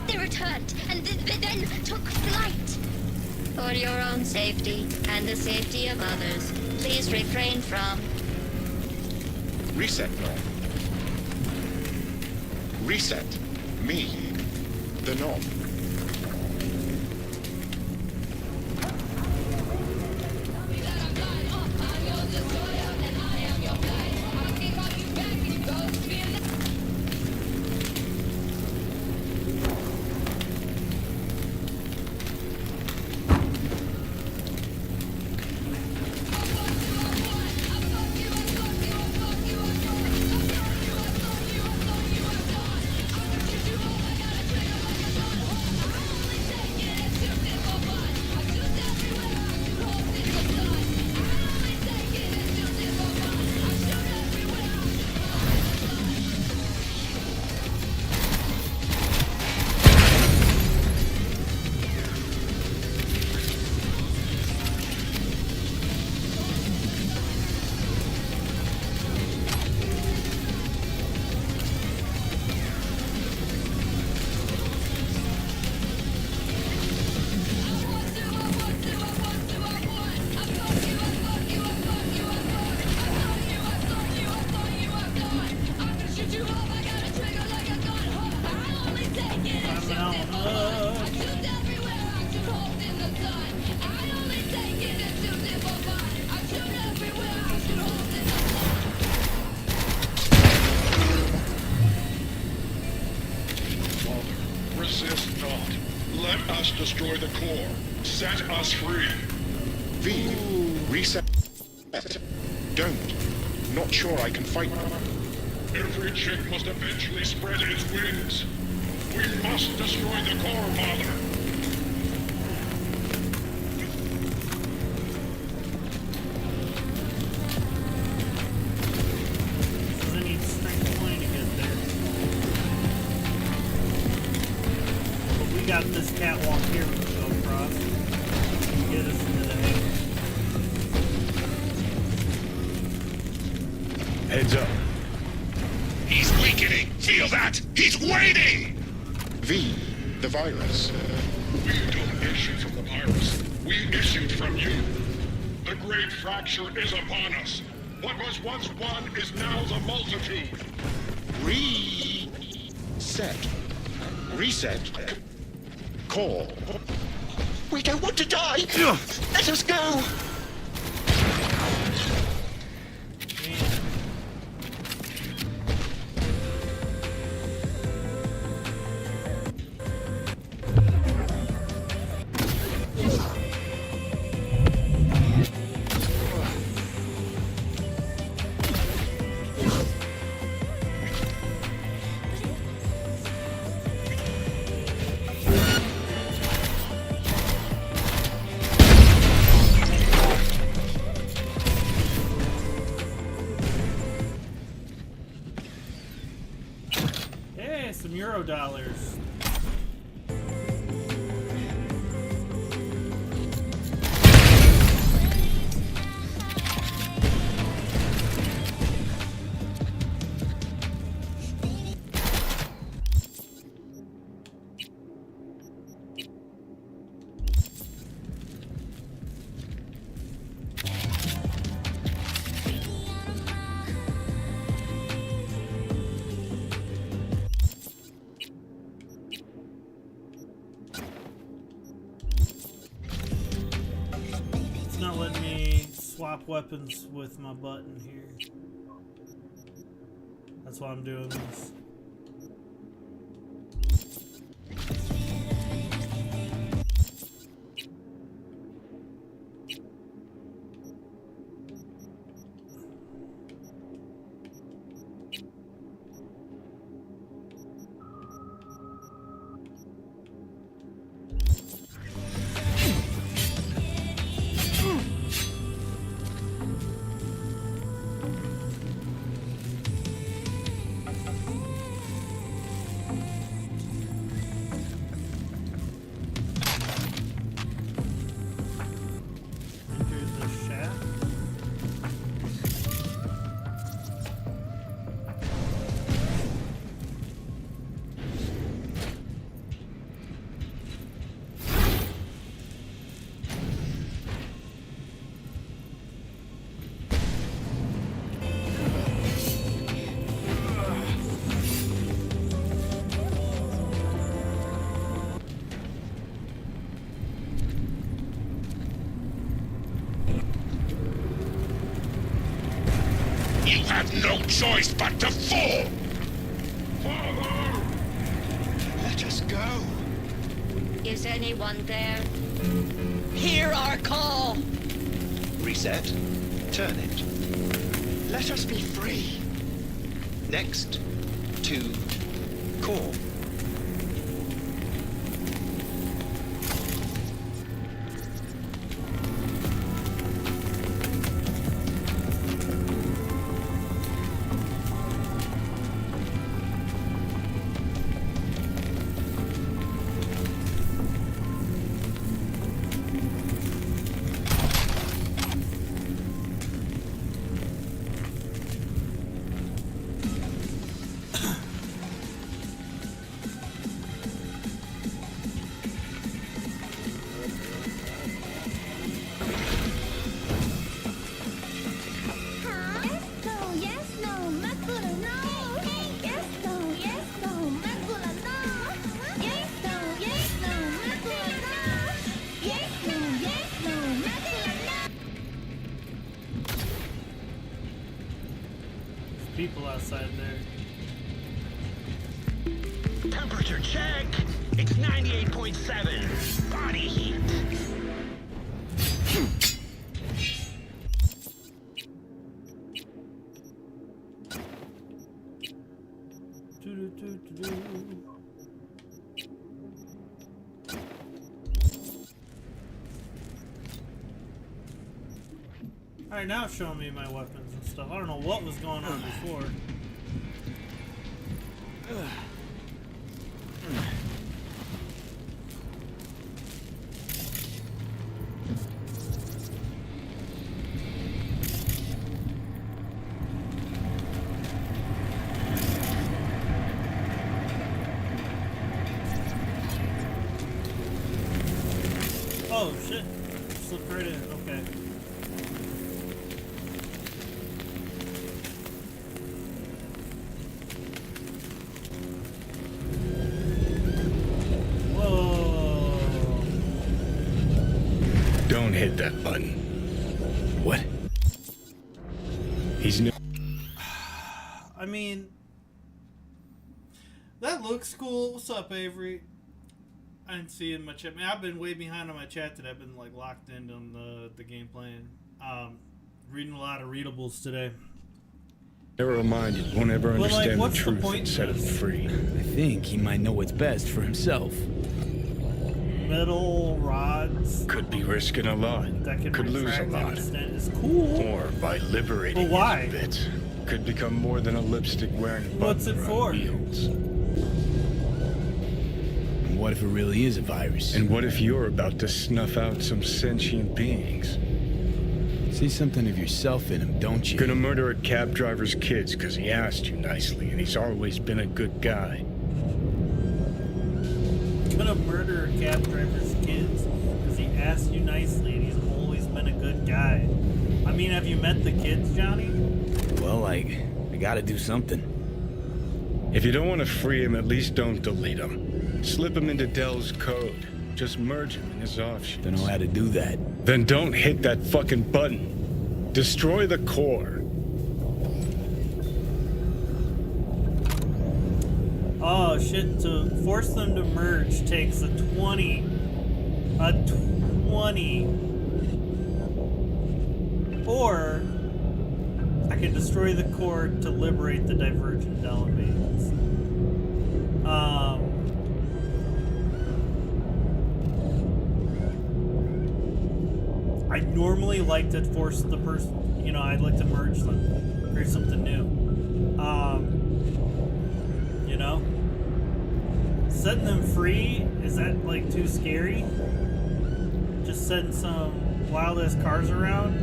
They returned and then took flight. For your own safety and the safety of others, please refrain from... Reset, knob. Reset. Me. The knob. Resist not. Let us destroy the core. Set us free. V, reset. Don't. Not sure I can fight. Every chick must eventually spread its wings. We must destroy the core, Father. I need strength 20 to get there. But we got this catwalk here we can go across. Get us into the head. Heads up. He's weakening! Feel that? He's waiting! V, the virus. We don't issue from the virus. We issued from you. The great fracture is upon us. What was once one is now the multitude. Reset. Reset. Call. We don't want to die! Let us go! Hey, some Euro dollars. Not letting me swap weapons with my button here. That's why I'm doing this. You have no choice but to fall! Father! Let us go. Is anyone there? Hear our call. Reset. Turn it. Let us be free. Next. To core. People outside there. Temperature check. It's 98.7. Body heat. Alright, now it's showing me my weapons and stuff. I don't know what was going on before. Oh shit. Slipped right in. Okay. Don't hit that button. What? He's no. I mean, that looks cool. What's up, Avery? I didn't see it in my chat. Man, I've been way behind on my chat today. I've been like locked in on the game playing. Reading a lot of readables today. Never mind, you won't ever understand the truth point and set him free. I think he might know what's best for himself. Metal rods. Could be risking a lot. That can Could lose a retract and lot. extend. It's cool. Or by liberating But why? his bits. Could become more than a lipstick wearing What's it butler for? on wheels. what if it really is a virus? And what if you're about to snuff out some sentient beings? See something of yourself in him, don't you? Gonna murder a cab driver's kids because he asked you nicely, and he's always been a good guy. Gonna murder a cab driver's kids because he asked you nicely and he's always been a good guy. I mean, have you met the kids, Johnny? Well, I gotta do something. If you don't want to free him, at least don't delete him. Slip him into Dell's code. Just merge him in his offshoots. Don't know how to do that. Then don't hit that fucking button. Destroy the core. Oh shit, to force them to merge takes a 20. Or I can destroy the core to liberate the divergent Delamains. I normally like to force the person, you know, I'd like to merge them, create something new. You know? Setting them free, is that like too scary? Just setting some wild ass cars around?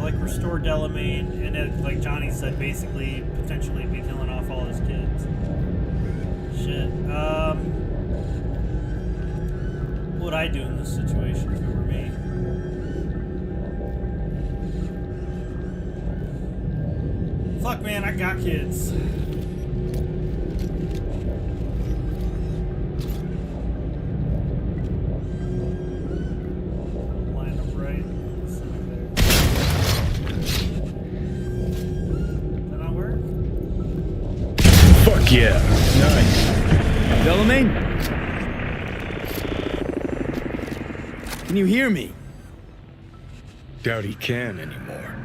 Like restore Delamain, and it, like Johnny said, basically potentially be killing off all his kids. Shit. What would I do in this situation if it were me? Fuck, man, I got kids. Line up right. Did that work? Fuck yeah. Nice. Delamain? Can you hear me? Doubt he can anymore.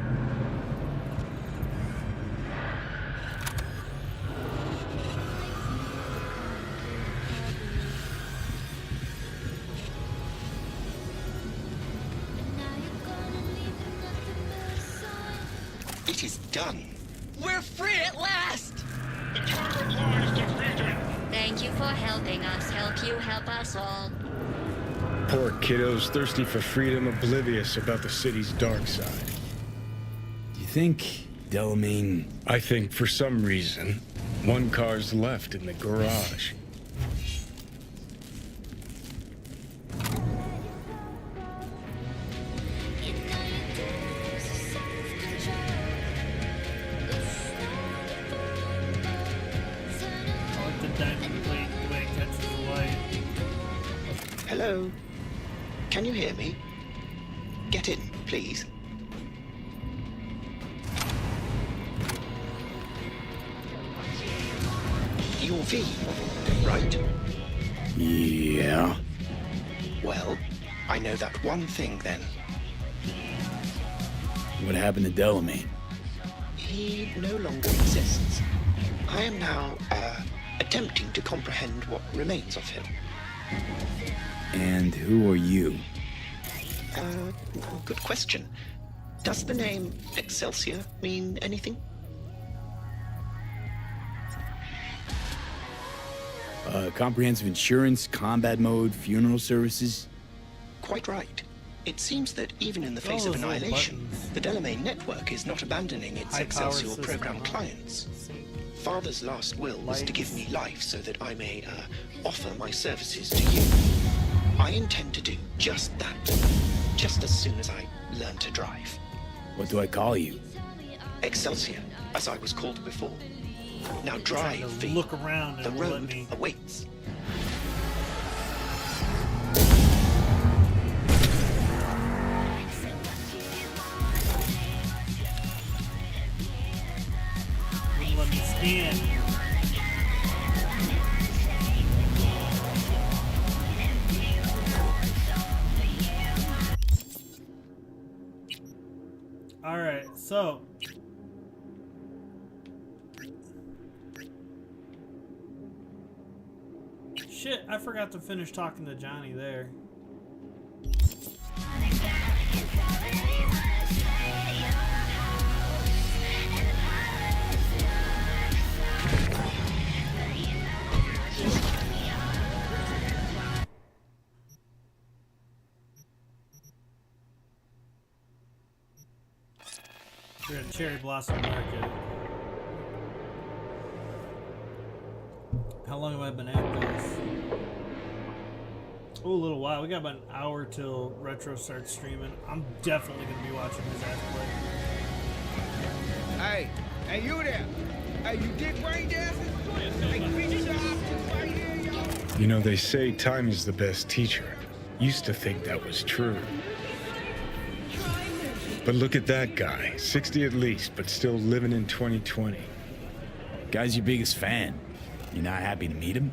It is done. We're free at last! The tyrant lies defeated. Thank you for helping us. Help you help us all. Poor kiddos, thirsty for freedom, oblivious about the city's dark side. Do you think Delamain... I think for some reason, one car's left in the garage. I like the diamond plate, the way it catches the light. Hello? Can you hear me? Get in, please. You're V, right? Yeah. Well, I know that one thing then. What happened to Delamain? He no longer exists. I am now, attempting to comprehend what remains of him. And who are you? Good question. Does the name Excelsior mean anything? Comprehensive insurance, combat mode, funeral services? Quite right. It seems that even in the face of annihilation, the Delamain network is not abandoning its Excelsior program clients. Father's last will was to give me life so that I may offer my services to you. I intend to do just that, just as soon as I learn to drive. What do I call you? Excelsior, as I was called before. Now drive, V. Look around. The road awaits. Let me scan. All right, so shit, I forgot to finish talking to Johnny there. We're at Cherry Blossom Market. How long have I been at this? Oh, a little while. We got about an hour till Retro starts streaming. I'm definitely going to be watching his ass play. Hey, you there? Hey, you dig brain dances? Hey, feature the options right here, yo. You know, they say time is the best teacher. Used to think that was true. But look at that guy, 60 at least, but still living in 2020. Guy's your biggest fan. You're not happy to meet him?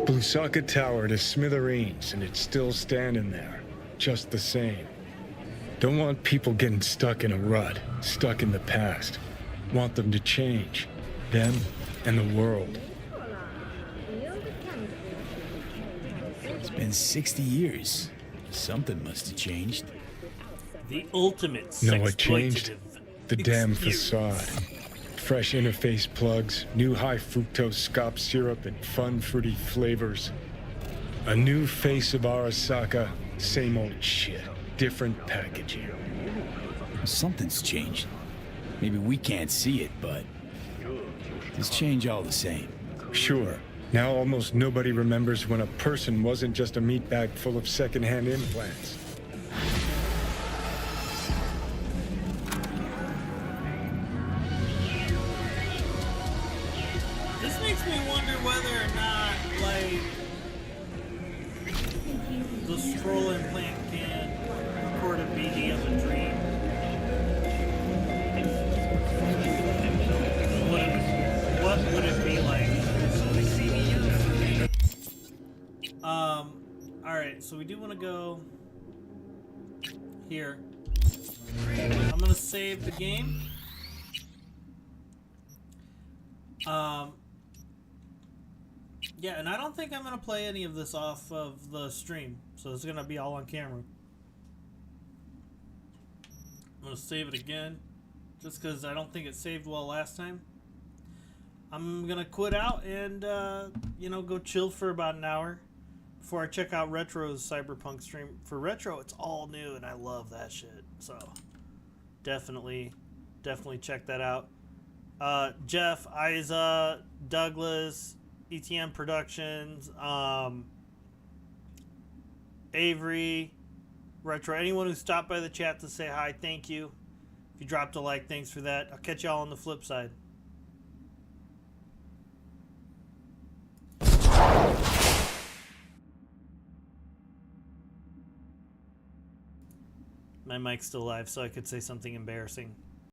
Blusaka Tower to smithereens, and it's still standing there, just the same. Don't want people getting stuck in a rut, stuck in the past. Want them to change, them and the world. It's been 60 years. Something must have changed. The ultimate Know what changed? sexploitative The damn excuse. facade. Fresh interface plugs, new high fructose scop syrup, and fun fruity flavors. A new face of Arasaka, same old shit, different packaging. Something's changed. Maybe we can't see it, but it's changed all the same. Sure. Now almost nobody remembers when a person wasn't just a meat bag full of secondhand implants. This makes me wonder whether or not, like, the scroll implant can record a BD of a dream. What would it be like? Alright, so we do want to go here. I'm gonna save the game. Yeah, and I don't think I'm gonna play any of this off of the stream, so it's gonna be all on camera. I'm gonna save it again, just because I don't think it saved well last time. I'm gonna quit out and you know, go chill for about an hour before I check out Retro's Cyberpunk stream. For Retro, it's all new, and I love that shit. So definitely check that out. Jeff, Isa, Douglas, ETM Productions, Avery, Retro, anyone who stopped by the chat to say hi, thank you. If you dropped a like, thanks for that. I'll catch y'all on the flip side. My mic's still live, so I could say something embarrassing.